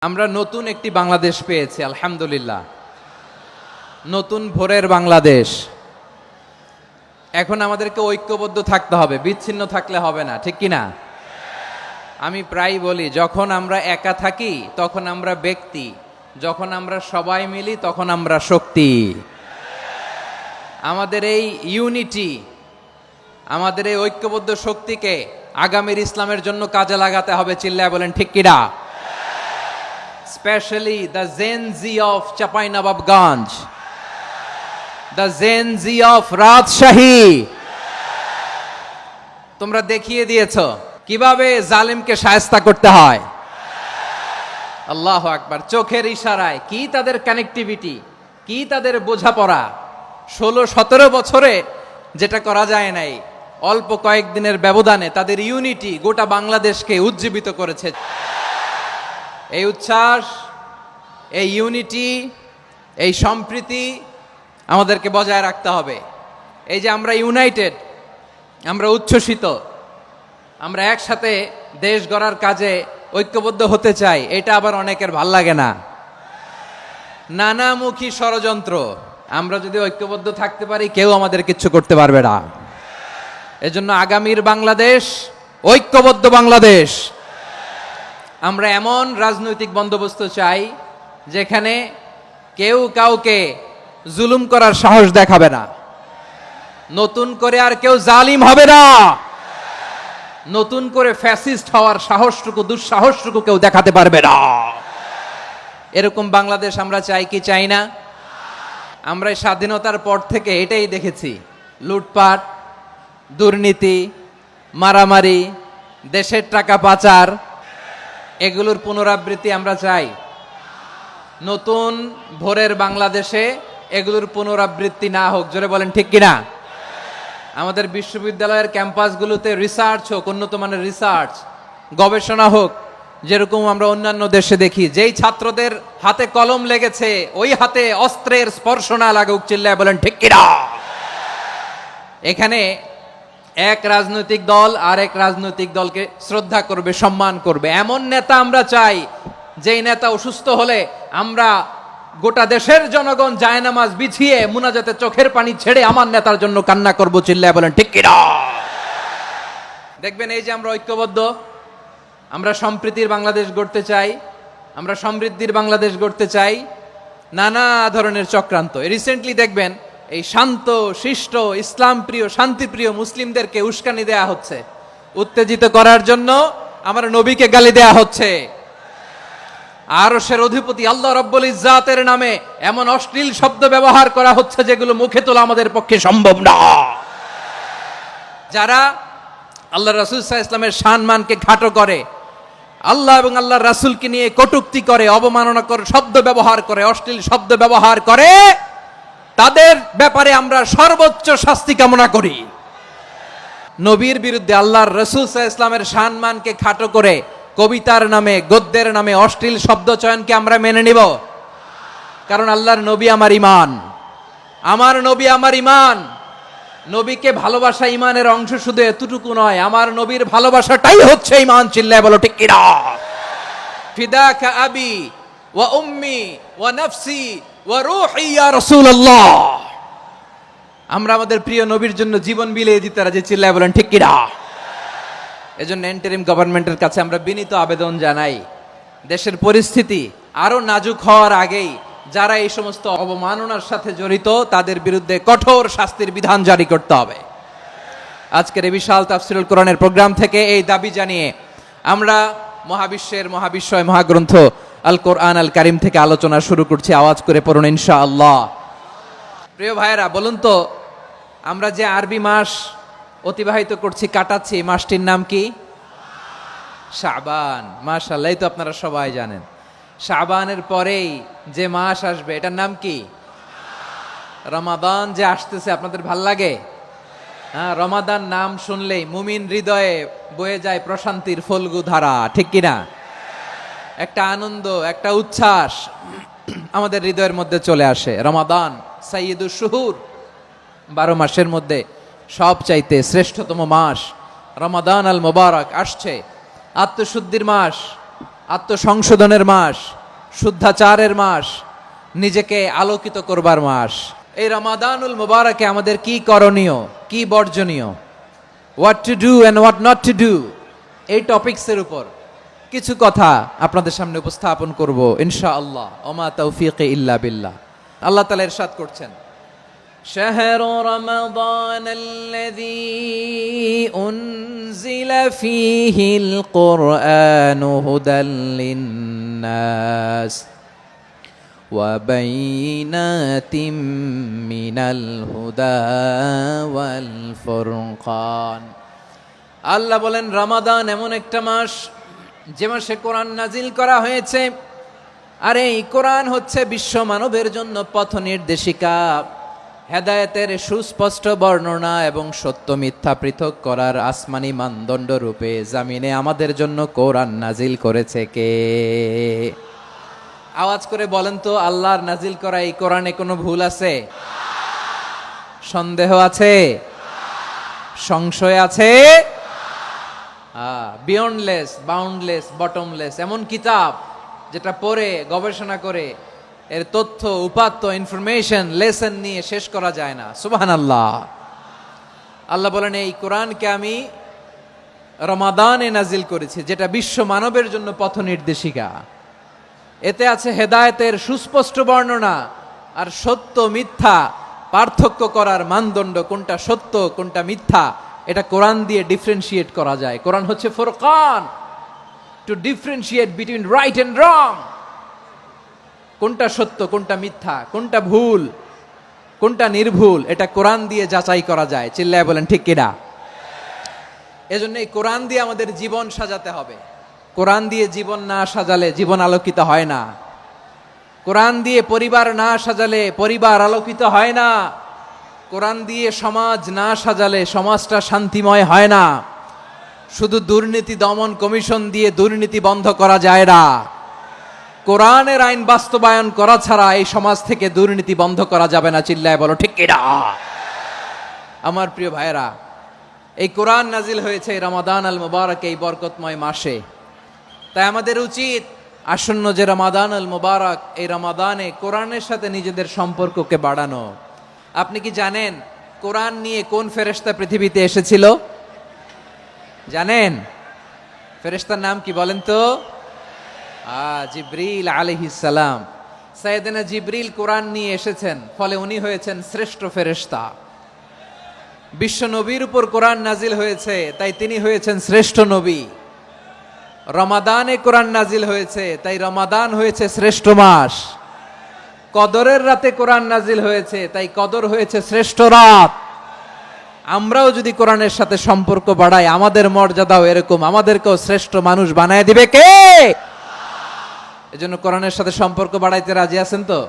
আমরা নতুন একটি বাংলাদেশ পেয়েছি, আলহামদুলিল্লাহ। নতুন ভোরের বাংলাদেশ। এখন আমাদেরকে ঐক্যবদ্ধ থাকতে হবে, বিচ্ছিন্ন থাকলে হবে না, ঠিক কি না? আমি প্রায় বলি, যখন আমরা একা থাকি তখন আমরা ব্যক্তি, যখন আমরা সবাই মিলি তখন আমরা শক্তি। আমাদের এই ইউনিটি, আমাদের এই ঐক্যবদ্ধ শক্তিকে আগামীর ইসলামের জন্য কাজে লাগাতে হবে। চিল্লায় বলেন ঠিক কিনা? Especially the Gen Z of Chapainababganj, the Gen Z of Rajshahi. তোমরা দেখিয়ে দিয়েছো কিভাবে জালিমকে শায়েস্তা করতে হয়। আল্লাহু আকবার। চোখের ইশারায় কি তাদের কানেক্টিভিটি, কি তাদের বোঝাপড়া। 16-17 বছরে যেটা করা যায় নাই, অল্প কয়েকদিনের ব্যবধানে তাদের ইউনিটি গোটা বাংলাদেশকে উজ্জীবিত করেছে। এই উচ্ছ্বাস, এই ইউনিটি, এই সম্প্রীতি আমাদেরকে বজায় রাখতে হবে। এই যে আমরা ইউনাইটেড, আমরা উচ্ছ্বসিত, আমরা একসাথে দেশ গড়ার কাজে ঐক্যবদ্ধ হতে চাই, এটা আবার অনেকের ভাল লাগে না। নানামুখী ষড়যন্ত্র। আমরা যদি ঐক্যবদ্ধ থাকতে পারি, কেউ আমাদের কিচ্ছু করতে পারবে না। এজন্য আগামীর বাংলাদেশ ঐক্যবদ্ধ বাংলাদেশ। আমরা এমন রাজনৈতিক বন্দোবস্ত চাই যেখানে কেউ কাউকে জুলুম করার সাহস দেখাবে না। নতুন করে আর কেউ জালিম হবে না। নতুন করে ফ্যাসিস্ট হওয়ার সাহসটুকু, দুঃসাহসটুকু কেউ দেখাতে পারবে না। এরকম বাংলাদেশ আমরা চাই কি চাই না? আমরা স্বাধীনতার পর থেকে এটাই দেখেছি। লুটপাট, দুর্নীতি, মারামারি, দেশের টাকা পাচার, এগুলোর পুনরাবৃত্তি আমরা চাই। নতুন ভোরের বাংলাদেশে এগুলোর পুনরাবৃত্তি না হোক। জোরে বলেন ঠিক কিনা? আমাদের বিশ্ববিদ্যালয়ের ক্যাম্পাসগুলোতে রিসার্চ হোক, উন্নত মানের রিসার্চ, গবেষণা হোক, যেরকম আমরা অন্যান্য দেশে দেখি। যেই ছাত্রদের হাতে কলম লেগেছে, ওই হাতে অস্ত্রের স্পর্শ না লাগুক। চিল্লায় বলেন ঠিক কিনা? এখানে এক রাজনৈতিক দল আর এক রাজনৈতিক দলকে শ্রদ্ধা করবে, সম্মান করবে, এমন নেতা আমরা চাই যেই নেতা অসুস্থ হলে আমরা গোটা দেশের জনগণ জায়নামাজ বিছিয়ে মুনাজাতে চোখের পানি ছেড়ে আমার নেতার জন্য কান্না করব। চিল্লায় বলেন ঠিক কিনা? দেখবেন, এই যে আমরা ঐক্যবদ্ধ, আমরা সম্প্রীতির বাংলাদেশ গড়তে চাই, আমরা সমৃদ্ধির বাংলাদেশ গড়তে চাই। নানা ধরনের চক্রান্ত। রিসেন্টলি দেখবেন এই শান্ত শিষ্ট ইসলাম প্রিয় শান্তিপ্রিয় মুসলিমদেরকে উস্কানি দেয়া হচ্ছে, উত্তেজিত করার জন্য আমার নবীকে গালি দেয়া হচ্ছে। আরশের অধিপতি আল্লাহ রাব্বুল ইজ্জাতের নামে এমন অশ্লীল শব্দ ব্যবহার করা হচ্ছে যেগুলো মুখে তোলা আমাদের পক্ষে সম্ভব না। যারা আল্লাহ রাসূল সাল্লাল্লাহু আলাইহি ওয়াসাল্লামের সম্মানকে খাটো করে, আল্লাহ এবং আল্লাহর রাসূলকে নিয়ে কটূক্তি করে, অবমাননাকর শব্দ ব্যবহার করে, অশ্লীল শব্দ ব্যবহার করে, তাদের ব্যাপারে আমরা সর্বোচ্চ শাস্তি কামনা করি। নবীর বিরুদ্ধে আল্লাহর রাসূল সাল্লাল্লাহু আলাইহি ওয়াসাল্লামের সম্মানকে খাটো করে কবিতার নামে, গদ্যের নামে অশ্লীল শব্দ চয়নকে আমরা মেনে নিব? কারণ আল্লাহর নবী আমার ঈমান, আমার নবী আমার ঈমান। নবীকে ভালোবাসা ঈমানের অংশ শুধু এতটুকু নয়, আমার নবীর ভালোবাসাটাই হচ্ছে ঈমান। চিল্লায় বলো ঠিক কিনা? ফিদাকা আবি ওয়া উম্মি ওয়া নাফসি ওয়া রূহি ইয়া রাসূলুল্লাহ। আমরা আমাদের প্রিয় নবীর জন্য জীবন বিলিয়ে দিতে রাজি। চিল্লায় বলেন ঠিক কিনা? এজন্য ইন্টারিম গভর্নমেন্টের কাছে আমরা বিনীত আবেদন জানাই, দেশের পরিস্থিতি আরো নাজুক হওয়ার আগেই যারা এই সমস্ত অবমাননার সাথে জড়িত তাদের বিরুদ্ধে কঠোর শাস্তির বিধান জারি করতে হবে। আজকের এই বিশাল তাফসীরুল কোরআনের প্রোগ্রাম থেকে এই দাবি জানিয়ে আমরা মহাবিশ্বের মহাবিশ্বয় মহাগ্রন্থ আল কোরআন আল কারীম থেকে আলোচনা শুরু করছি। আওয়াজ করে পড়ুন ইনশাআল্লাহ। প্রিয় ভাইয়েরা, বলুন তো, আমরা যে আরবি মাস অতিবাহিত করছি, কাটাচ্ছি, মাসটির নাম কি? শাবান। মাশাআল্লাহ, এই তো আপনারা সবাই জানেন। শাবানের পরেই যে মাস আসবে এটার নাম কি? রমাদান। যে আসতেছে, আপনাদের ভাল লাগে? হ্যাঁ, রমাদান নাম শুনলেই মুমিন হৃদয়ে বয়ে যায় প্রশান্তির ফল্গু ধারা, ঠিক কিনা? একটা আনন্দ, একটা উচ্ছ্বাস আমাদের হৃদয়ের মধ্যে চলে আসে। রমাদান সাইয়্যিদুশ শুহুর, 12 মাসের মধ্যে সব চাইতে শ্রেষ্ঠতম মাস রমাদান আল মুবারক আসছে। আত্মশুদ্ধির মাস, আত্মসংশোধনের মাস, শুদ্ধাচারের মাস, নিজেকে আলোকিত করবার মাস। এই রমাদানুল মুবারকে আমাদের কি করণীয়, কি বর্জনীয়, what to do and what not to do, এই টপিকসের উপর কিছু কথা আপনাদের সামনে উপস্থাপন করব ইনশাআল্লাহ। ওমা তৌফিকে ইল্লা বিল্লাহ। আল্লাহ তাআলা ইরশাদ করছেন, শাহরু রমাদান আল্লাযী উনজিলা ফীহিল কুরআনু হুদাল লিন্নাস ওয়া বাইনাতিম মিনাল হুদা ওয়াল ফুরকান। আল্লাহ বলেন, রমাদান এমন একটা মাস যে মাসে কোরআন নাজিল করা হয়েছে, আর এই কোরআন হচ্ছে বিশ্ব মানবের জন্য পথ নির্দেশিকা, হেদায়েতের সুস্পষ্ট বর্ণনা এবং সত্য মিথ্যা পৃথক করার আসমানি মানদণ্ড রূপে জামিনে আমাদের জন্য কোরআন নাজিল করেছে কে? আওয়াজ করে বলেন তো, আল্লাহর নাজিল করা এই কোরআনে কোনো ভুল আছে? সন্দেহ আছে? সংশয় আছে? বিয়ন্ডলেস, বাউন্ডলেস, বটমলেস, এমন কিতাব যেটা পড়ে গবেষণা করে এর তথ্য, উপাত্ত, ইনফরমেশন, লেসন নিয়ে শেষ করা যায় না। সুবহানাল্লাহ। আল্লাহ বলেন, এই কোরআনকে আমি রমাদানে নাজিল করেছি, যেটা বিশ্ব মানবের জন্য পথ নির্দেশিকা। এতে আছে হেদায়েতের সুস্পষ্ট বর্ণনা আর সত্য মিথ্যা পার্থক্য করার মানদণ্ড, কোনটা সত্য কোনটা মিথ্যা এটা কোরআন দিয়ে ডিফারেন্সিয়েট করা যায়। কোরআন হচ্ছে ফুরকান, to differentiate between right and wrong. কোনটা সত্য কোনটা মিথ্যা, কোনটা ভুল কোনটা নির্ভুল, এটা কোরআন দিয়ে যাচাই করা যায়। চিল্লায় বলেন ঠিক কিনা? এজন্য এই কোরআন দিয়ে আমাদের জীবন সাজাতে হবে। কোরআন দিয়ে জীবন না সাজালে জীবন আলোকিত হয় না। কোরআন দিয়ে পরিবার না সাজালে পরিবার আলোকিত হয় না। কোরআন দিয়ে সমাজ না সাজালে সমাজটা শান্তিময় হয় না। শুধু দুর্নীতি দমন কমিশন দিয়ে দুর্নীতি বন্ধ করা যায় না। কোরআনের আইন বাস্তবায়ন করা ছাড়া এই সমাজ থেকে দুর্নীতি বন্ধ করা যাবে না। চিল্লায় বলো ঠিক কিনা? আমার প্রিয় ভাইয়েরা, এই কোরআন নাজিল হয়েছে রমাদান আল মুবারক, এই বরকতময় মাসে। তাই আমাদের উচিত আসন্ন যে রমাদান আল মুবারক, এই রমাদানে কোরআনের সাথে নিজেদের সম্পর্ককে বাড়ানো। আপনি কি জানেন কোরআন নিয়ে কোন ফেরেশতা পৃথিবীতে এসেছিল? জানেন? ফেরেশতার নাম কি বলেন তো? জিবরিল আলাইহিস সালাম। সাইয়েদনা জিবরিল কোরআন নিয়ে এসেছেন, ফলে উনি হয়েছেন শ্রেষ্ঠ ফেরেশতা। বিশ্ব নবীর উপর কোরআন নাজিল হয়েছে, তাই তিনি হয়েছেন শ্রেষ্ঠ নবী। রমাদানে কোরআন নাজিল হয়েছে, তাই রমাদান হয়েছে শ্রেষ্ঠ মাস। কদরের রাতে কোরআন নাজিল হয়েছে, তাই কদর হয়েছে শ্রেষ্ঠ রাত। আমরাও যদি কোরআনের সাথে সম্পর্ক বাড়াই, আমাদের মর্যাদাও এরকম, আমাদেরকেও শ্রেষ্ঠ মানুষ বানায় দিবে কে? এজন্য কোরআনের সাথে সম্পর্ক বাড়াইতে রাজি আছেন তো?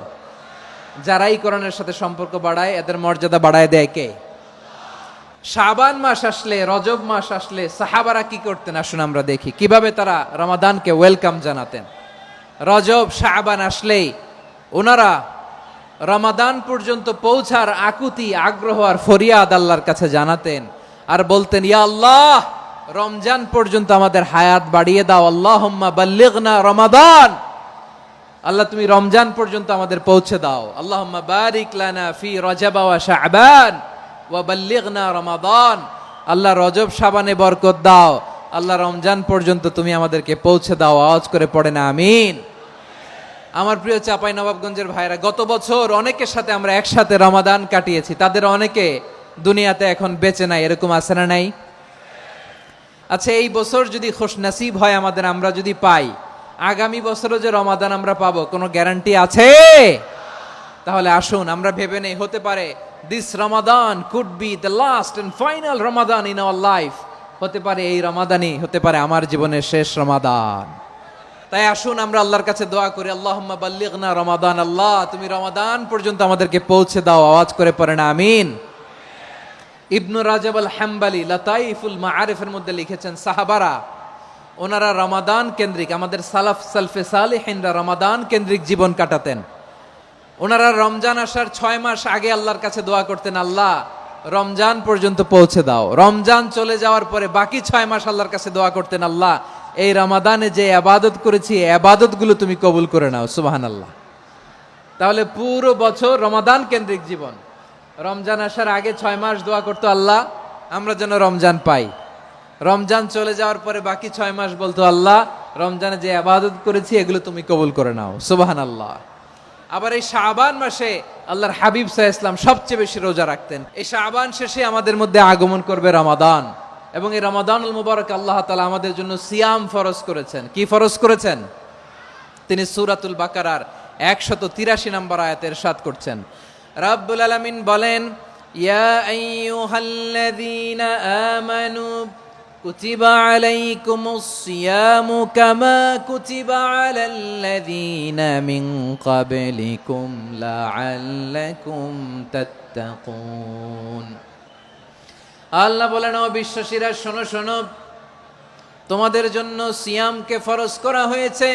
যারাই কোরআনের সাথে সম্পর্ক বাড়ায় এদের মর্যাদা বাড়ায় দেয় কে? শাবান মাস আসলে, রজব মাস আসলে সাহাবারা কি করতেন আসুন আমরা দেখি কিভাবে তারা রমাদানকে ওয়েলকাম জানাতেন। রজব শাবান আসলেই ওনারা রমাদান পর্যন্ত পৌঁছার আকুতি, আগ্রহ আর ফরিয়াদ আল্লাহর কাছে জানাতেন আর বলতেন, ইয়া আল্লাহ, রমজান পর্যন্ত আমাদের হায়াত বাড়িয়ে দাও। আল্লাহুম্মা বাল্লিগনা রমাদান, আল্লাহ তুমি রমজান পর্যন্ত আমাদের পৌঁছে দাও। আল্লাহুম্মা বারিক লানা ফি রজব ওয়া শাবান ওয়া বাল্লিগনা রমাদান, আল্লাহ রজব শাবানে বরকত দাও, আল্লাহ রমজান পর্যন্ত তুমি আমাদেরকে পৌঁছে দাও। আওয়াজ করে পড়ে না আমিন। আমার প্রিয় চাঁপাইনবাবগঞ্জের ভাইরা, গত বছর অনেকের সাথে আমরা একসাথে রমাদান কাটিয়েছি, তাদের অনেকে দুনিয়াতে এখন বেঁচে নাই, এরকম আছে না নাই? আচ্ছা, এই বছর যদি খুশনসিব হয় আমাদের, আমরা যদি পাই, আগামী বছরও যে রমাদান আমরা পাবো কোনো গ্যারান্টি আছে? তাহলে আসুন আমরা ভেবে নেই, হতে পারে this Ramadan could be the last and final Ramadan in our life. হতে পারে এই রমাদানই হতে পারে আমার জীবনের শেষ রমাদান। তাই আসুন আমরা আল্লাহর কাছে দোয়া করি, আল্লাহুম্মা বাল্লিগনা রমাদান, আল্লাহ তুমি রমাদান পর্যন্ত আমাদেরকে পৌঁছে দাও। আওয়াজ করে পড়েন আমিন। ইবনু রাজব আল হাম্বালি লাতাইফুল মাআরিফের মধ্যে লিখেছেন, সাহাবারা ওনারা রমাদান কেন্দ্রিক, আমাদের সালাফ সালফে সালেহিনরা রমাদান কেন্দ্রিক জীবন কাটাতেন। ওনারা রমজান আসার 6 মাস আগে আল্লাহর কাছে দোয়া করতেন, আল্লাহ রমজান পর্যন্ত পৌঁছে দাও। রমজান চলে যাওয়ার পরে বাকি 6 মাস আল্লাহর কাছে দোয়া করতেন, আল্লাহ এই রমাদানে যে ইবাদত করেছি এই ইবাদতগুলো তুমি কবুল করে নাও। সুবহানাল্লাহ। তাহলে পুরো বছর রমাদান কেন্দ্রিক জীবন। রমজান আসার আগে 6 মাস দোয়া করতো, আল্লাহ আমরা যেন রমজান পাই। রমজান চলে যাওয়ার পরে বাকি 6 মাস বলতো, আল্লাহ রমজানে যে ইবাদত করেছি এগুলো তুমি কবুল করে নাও। সুবহানাল্লাহ। আবার এই শাবান মাসে আল্লাহর হাবিব সাল্লাল্লাহু আলাইহি ওয়াসাল্লাম সবচেয়ে বেশি রোজা রাখতেন। এই শাবান শেষে আমাদের মধ্যে আগমন করবে রমাদান, এবং এই রমাদানুল মুবারক আল্লাহ তাআলা আমাদের জন্য সিয়াম ফরজ করেছেন। কি ফরজ করেছেন? তিনি সূরাতুল বাকারার 183 নম্বর আয়াতে ইরশাদ করছেন, রাব্বুল আলামিন বলেন, ইয়া আইয়ুহাল্লাযীনা আমানু কুতিবা আলাইকুমুস সিয়ামু কামা কুতিবা আলাল্লাযীনা মিন ক্বাবলিকুম লাআল্লাকুম তাত্তাকুন। আল্লাহ বলেন, ও বিশ্বাসীরা শোনো শোনো, তোমাদের জন্য সিয়ামকে ফরজ করা হয়েছে,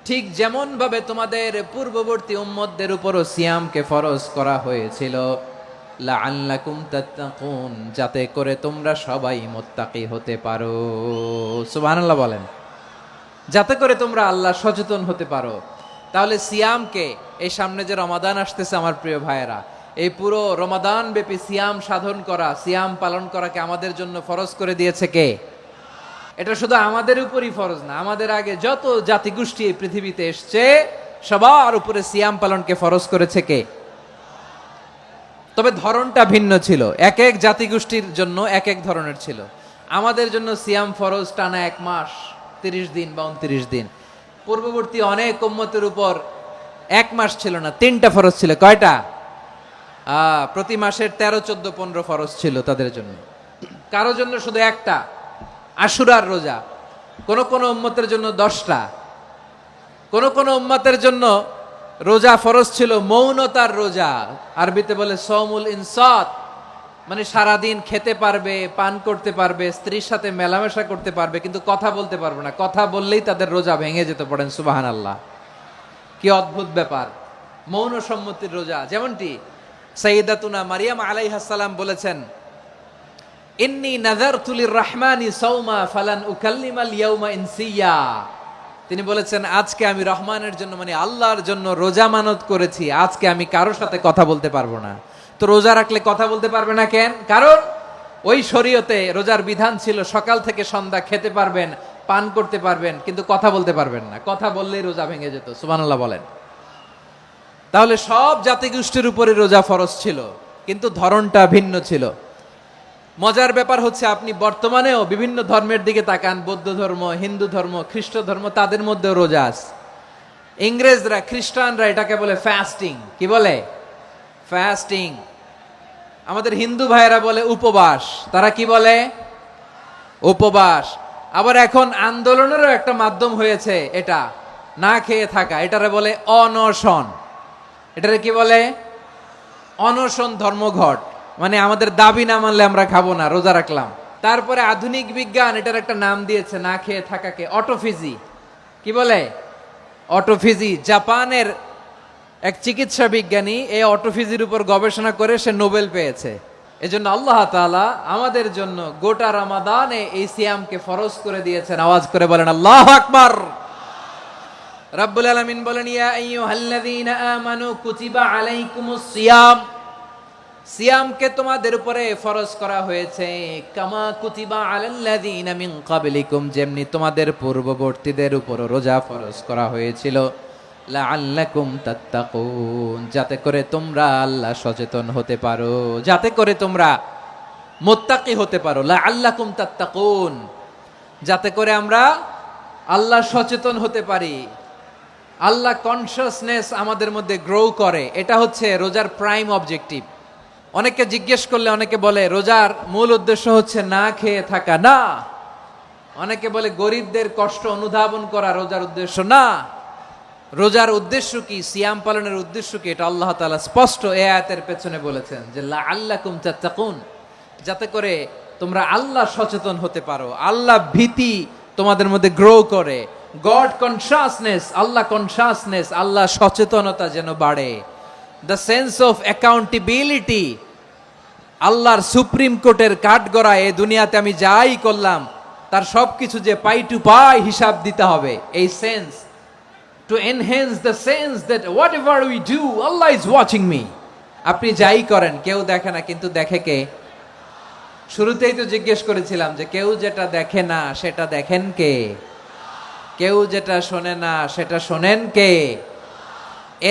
ঠিক যেমন ভাবে তোমাদের পূর্ববর্তী উম্মতদের উপরও সিয়ামকে ফরজ করা হয়েছিল, লাআল্লাকুম তাত্তাকুন, যাতে করে তোমরা সবাই মুত্তাকি হতে পারো। সুবহানাল্লাহ বলেন, যাতে করে তোমরা আল্লাহ সচেতন হতে পারো। তাহলে সিয়ামকে, এই সামনে যে রমাদান আসতেছে আমার প্রিয় ভাইয়েরা, এই পুরো রমাদান ব্যাপী সিয়াম সাধন করা, সিয়াম পালন করাকে আমাদের জন্য ফরজ করে দিয়েছে কে? এটা শুধু আমাদের উপরই ফরজ না, আমাদের আগে যত জাতিগোষ্ঠী এই পৃথিবীতে এসছে সবার উপরে সিয়াম পালনকে ফরজ করেছে কে? তবে ধরনটা ভিন্ন ছিল, এক এক জাতিগোষ্ঠীর জন্য এক এক ধরনের ছিল। আমাদের জন্য সিয়াম ফরজ টানা 1 মাস 30 দিন বা 29 দিন। পূর্ববর্তী অনেক উম্মতের উপর 1 মাস ছিল না, 3টা ফরজ ছিল। কয়টা? প্রতি মাসের 13, 14, 15 ফরজ ছিল তাদের জন্য। কারো জন্য শুধু একটা, আশুরার রোজা। কোন কোন উম্মতের জন্য 10টা। কোন কোন উম্মতের জন্য রোজা ফরজ ছিল মৌনতার রোজা, আরবিতে বলে সৌমুল ইনসাত, মানে সারাদিন খেতে পারবে, পান করতে পারবে, স্ত্রীর সাথে মেলামেশা করতে পারবে, কিন্তু কথা বলতে পারবে না। কথা বললেই তাদের রোজা ভেঙে যেতে। পড়েন সুবহানাল্লাহ। কি অদ্ভুত ব্যাপার, মৌন সম্মতির রোজা। যেমনটি সাইয়্যিদাতুনা মারিয়াম আলাইহাস সালাম বলেছেন, ইন্নী নাযারতু লির-রাহমানি সাওমা ফালান উকাল্লিমাল ইয়াওমা ইনসিয়া। তিনি বলেছেন, আজকে আমি রহমানের জন্য, মানে আল্লাহর জন্য রোজা মানত করেছি, আজকে আমি কারোর সাথে কথা বলতে পারবো না। তো রোজা রাখলে কথা বলতে পারবে না কেন? কারণ ওই শরীয়তে রোজার বিধান ছিল সকাল থেকে সন্ধ্যা খেতে পারবেন, পান করতে পারবেন, কিন্তু কথা বলতে পারবেন না। কথা বললেই রোজা ভেঙে যেত। সুবহানাল্লাহ বলেন। তাহলে সব জাতিগোষ্ঠীর উপরে রোজা ফরজ ছিল, কিন্তু ধরনটা ভিন্ন ছিল। মজার ব্যাপার হচ্ছে, আপনি বর্তমানেও বিভিন্ন ধর্মের দিকে তাকান, বৌদ্ধ ধর্ম, হিন্দু ধর্ম, খ্রিস্ট ধর্ম, তাদের মধ্যেও রোজা আছে। ইংরেজরা, খ্রিস্টানরা এটাকে বলে ফাস্টিং। কি বলে? ফাস্টিং। আমাদের হিন্দু ভাইয়েরা বলে উপবাস। তারা কি বলে? উপবাস। আবার এখন আন্দোলনেরও একটা মাধ্যম হয়েছে এটা, না খেয়ে থাকা। এটারে বলে অনশন। এটারে কি বলে? অনশন ধর্মঘট। মানে আমাদের দাবি না মানলে আমরা খাবো না, রোজা রাখলাম। তারপরে আধুনিক বিজ্ঞান এটার একটা নাম দিয়েছে না খেয়ে থাকাকে, অটোফিজি। কি বলে? অটোফিজি। জাপানের এক চিকিৎসা বিজ্ঞানী এই অটোফিজির উপর গবেষণা করে সে নোবেল পেয়েছে। এজন্য আল্লাহ তাআলা আমাদের জন্য গোটা রমাদানে এই সিয়ামকে ফরজ করে দিয়েছেন। আওয়াজ করে বলেন আল্লাহু আকবার। রাব্বুল আলামিন বলেন, ইয়া আইয়ুহাল্লাযীনা আমানু কুতিবা আলাইকুমুস সিয়াম, সিয়ামকে তোমাদের উপরে ফরজ করা হয়েছে, কামা কুতিবা আলাল্লাযীনা মিন ক্বাবলিকুম, যেমনি তোমাদের পূর্ববর্তীদের উপর রোজা ফরজ করা হয়েছিল, লাআল্লাকুম তাত্তাকুন, যাতে করে তোমরা আল্লাহ সচেতন হতে পারো, যাতে করে তোমরা মুত্তাকি হতে পারো। লাআল্লাকুম তাত্তাকুন, যাতে করে আমরা আল্লাহ সচেতন হতে পারি, আল্লাহ কনসিয়াসনেস আমাদের মধ্যে গ্রো করে। এটা হচ্ছে রোজার প্রাইম অবজেক্টিভ। অনেকে জিজ্ঞেস করলে অনেকে বলে রোজার মূল উদ্দেশ্য হচ্ছে না খেয়ে থাকা। না। অনেকে বলে গরিবদের কষ্ট অনুধাবন করা রোজার উদ্দেশ্য। না। রোজার উদ্দেশ্য কি, সিয়াম পালনের উদ্দেশ্য কি, এটা আল্লাহ তাআলা স্পষ্ট এই আয়াতের পেছনে বলেছেন যে লাআল্লাকুম তাত্তাকুন, যাতে করে তোমরা আল্লাহ সচেতন হতে পারো, আল্লাহ ভীতি তোমাদের মধ্যে গ্রো করে, গড কনসিয়াসনেস, আল্লাহ কনসিয়াসনেস, আল্লাহ সচেতনতা যেন বাড়ে, দ্য সেন্স অফ অ্যাকাউন্টেবিলিটি। আল্লাহর সুপ্রিম কোর্টের কাঠগড়ায় এই দুনিয়াতে আমি যাই করলাম তার সবকিছু যে পাই টু পাই হিসাব দিতে হবে। এই sense, to enhance the sense that what ever we do Allah is watching me. আপনি যাই করেন কেউ দেখে না, কিন্তু দেখে কে? শুরুতেই তো জিজ্ঞেস করেছিলাম যে কেউ যেটা দেখে না সেটা দেখেন কে? কেউ যেটা শোনে না সেটা শোনেন কে?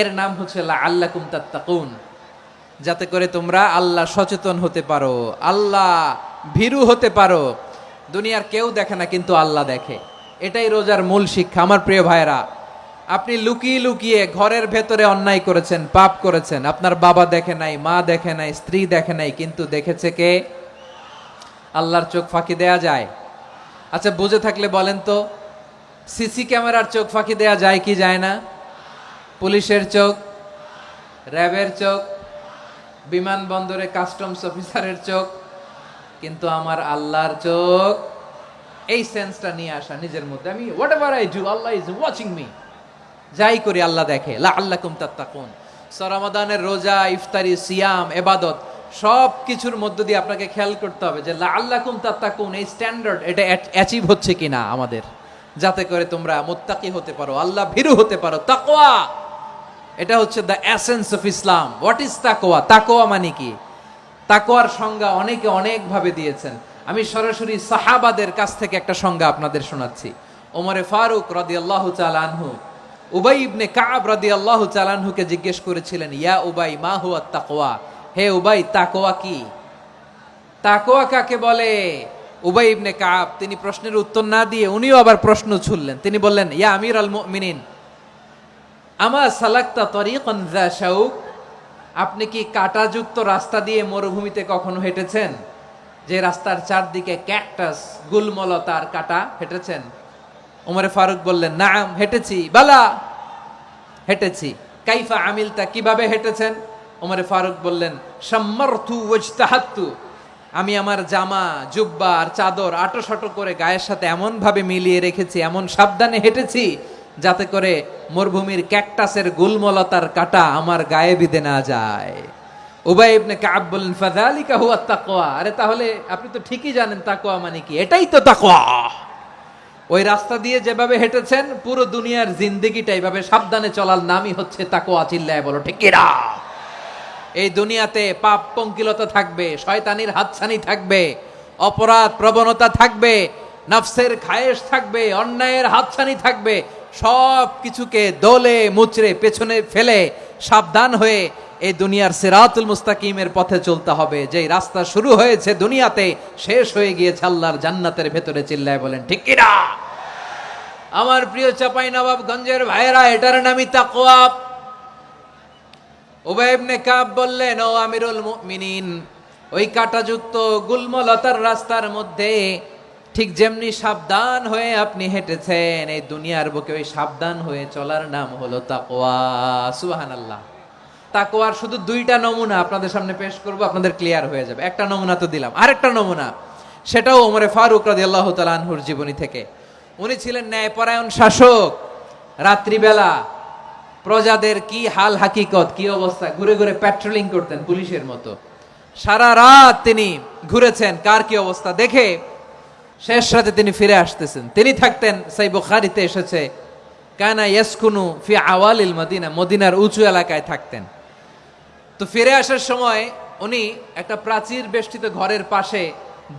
এর নাম হচ্ছে লাআল্লাকুম তাত্তাকুন, যাতে করে তোমরা আল্লাহ সচেতন হতে পারো, আল্লাহ ভীরু হতে পারো। দুনিয়ার কেউ দেখে না, কিন্তু আল্লাহ দেখে। এটাই রোজার মূল শিক্ষা। আমার প্রিয় ভাইরা, আপনি লুকিয়ে লুকিয়ে ঘরের ভেতরে অন্যায় করেছেন, পাপ করেছেন, আপনার বাবা দেখে নাই, মা দেখে নাই, স্ত্রী দেখে নাই, কিন্তু দেখেছে কে? আল্লাহর চোখ ফাঁকি দেয়া যায়? আচ্ছা, বুঝে থাকলে বলেন তো, সিসি ক্যামেরার চোখ ফাঁকি দেয়া যায় কি যায় না? পুলিশের চোখ, র্যাবের চোখ, বিমানবন্দরে কাস্টমস অফিসারের চোখ, কিন্তু আমার আল্লাহর চোখ। এই সেন্সটা নিয়ে আসা নিজের মধ্যে, আমি what ever I do Allah is watching me, যাই করি আল্লাহ দেখে। লাআল্লাকুম তাত্তাকুন। রমাদানের রোজা, ইফতারি, সিয়াম, ইবাদত সব কিছুর মধ্য দিয়ে আপনাকে খেয়াল করতে হবে যে লাআল্লাকুম তাত্তাকুন এই স্ট্যান্ডার্ড এটা অ্যাচিভ হচ্ছে কিনা আমাদের, যাতে করে তোমরা মুত্তাকি হতে পারো, আল্লাহ ভীরু হতে পারো। তাকওয়া, এটা হচ্ছে the essence of Islam. What is তাকওয়া? তাকওয়া মানে কি? তাকওয়ার সংজ্ঞা অনেকে অনেক ভাবে দিয়েছেন। আমি সরাসরি সাহাবাদের কাছ থেকে একটা সংজ্ঞা আপনাদের শোনাচ্ছি। ওমরে ফারুক রাদিয়াল্লাহু তাআলা আনহু উবাই ইবনে কাব রাদিয়াল্লাহু তাআলা আনহুকে জিজ্ঞেস করেছিলেন, ইয়া উবাই মা হুয়া তাকওয়া? হে উবাই, তাকওয়া কি? তাকওয়া কাকে বলে? উবাই ইবনে কাব তিনি প্রশ্নের উত্তর না দিয়ে উনিও আবার প্রশ্ন ছুড়লেন। তিনি বললেন, ইয়া আমিরাল মুমিনিন, আমা সালাকতা তরিকান যা শাউক? আপনি কি কাঁটাযুক্ত রাস্তা দিয়ে মরুভূমিতে কখনো হেঁটেছেন? যে রাস্তার চারদিকে ক্যাকটাস, গুলমলতার কাঁটা, হেঁটেছেন? ওমরে ফারুক বললেন, নাম, হেঁটেছি। বালা, হেঁটেছি। কাইফা আমিলতা, কিভাবে হেঁটেছেন? ওমরে ফারুক বললেন, শাম্মারতু ওয়াজতাহাত্তু, আমি আমার জামা, জুব্বা আর চাদর আটোসাটো করে গায়ের সাথে এমন ভাবে মিলিয়ে রেখেছি, এমন সাবধানে হেঁটেছি যাতে করে মরুভূমির ক্যাকটাসের গুলমলতার কাঁটা আমার গায়ে বিঁধে না যায়। উবাই ইবনে কাব বললেন, ফাযালিকা হুয়া তাকওয়া। আরে তাহলে আপনি তো ঠিকই জানেন তাকওয়া মানে কি, এটাই তো তাকওয়া। ওই রাস্তা দিয়ে যেভাবে হেঁটেছেন, পুরো দুনিয়ার জিন্দেগিটা এইভাবে সাবধানে চলার নামই হচ্ছে তাকওয়া। চিল্লায় বলো ঠিক কিনা? এই দুনিয়াতে পাপ পঙ্কিলতা থাকবে, শয়তানির হাতছানি থাকবে, অপরাধ প্রবণতা থাকবে, নফসের খায়েশ থাকবে, অন্যায়ের হাতছানি থাকবে। সব কিছুকে দলে মুচড়ে পেছনে ফেলে সাবধান হয়ে এই দুনিয়ার সিরাতুল মুস্তাকিমের পথে চলতে হবে। যেই রাস্তা শুরু হয়েছে দুনিয়াতে, শেষ হয়ে গিয়েছে আল্লাহর জান্নাতের ভেতরে। চিল্লায় বলেন ঠিক কিনা? আমার প্রিয় চাপাই নবাবগঞ্জের ভাইয়েরা, এটার নামই তাকওয়া। উবাই ইবনে কাব বললেন, ও আমিরুল মুমিনিন, ওই কাঁটাযুক্ত গুলমলতার রাস্তার মধ্যে ঠিক যেমনি সাবধান হয়ে আপনি হেঁটেছেন, এই দুনিয়ার বুকে ওই সাবধান হয়ে চলার নাম হলো তাকওয়া। সুবহানাল্লাহ। তাকওয়ার শুধু দুইটা নমুনা আপনাদের সামনে পেশ করব, আপনাদের ক্লিয়ার হয়ে যাবে। একটা নমুনা তো দিলাম, আরেকটা নমুনা, সেটাও ওমরে ফারুক রাদিয়াল্লাহু তাআলা আনহুর জীবনী থেকে। উনি ছিলেন ন্যায়পরায়ণ শাসক। রাত্রিবেলা প্রজাদের কি হাল হাকিকত, কি অবস্থা, ঘুরে ঘুরে প্যাট্রোলিং করতেন পুলিশের মতো। সারা রাত তিনি ঘুরেছেন কার কি অবস্থা দেখে, শেষ রাতে তিনি ফিরে আসতেছেন। তিনি থাকতেন, সহিহ বুখারীতে এসেছে, কানা ইয়াসকুনু ফি আওয়ালিল মদিনা, মদিনার উঁচু এলাকায় থাকতেন। তো ফিরে আসার সময় উনি একটা প্রাচীর বেষ্টিত ঘরের পাশে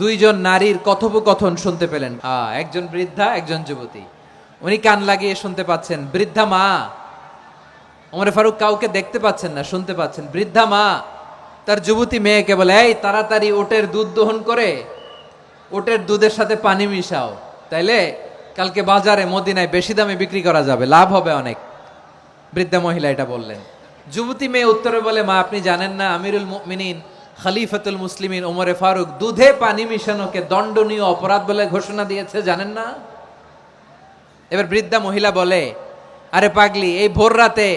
দুইজন নারীর কথোপকথন শুনতে পেলেন। একজন বৃদ্ধা, একজন যুবতী। উনি কান লাগিয়ে শুনতে পাচ্ছেন। বৃদ্ধা মা, ওমরে ফারুক কাউকে দেখতে পাচ্ছেন না, শুনতে পাচ্ছেন। বৃদ্ধা মা তার যুবতী মেয়েকে বলে, এই তাড়াতাড়ি ওটের দুধ দহন করে ওটের দুধের সাথে পানি মিশাও, তাইলে কালকে বাজারে মদিনায় বেশি দামে বিক্রি করা যাবে, লাভ হবে অনেক। বৃদ্ধা মহিলা এটা বললেন। যুবতী মেয়ে উত্তরে বলে, মা আপনি জানেন না আমিরুল মুমিনিন খলিফাতুল মুসলিমিন ওমরে ফারুক দুধে পানি মিশানোকে দণ্ডনীয় অপরাধ বলে ঘোষণা দিয়েছে, জানেন না? এবার বৃদ্ধা মহিলা বলে, আরে পাগলি, এই ভোর রাতে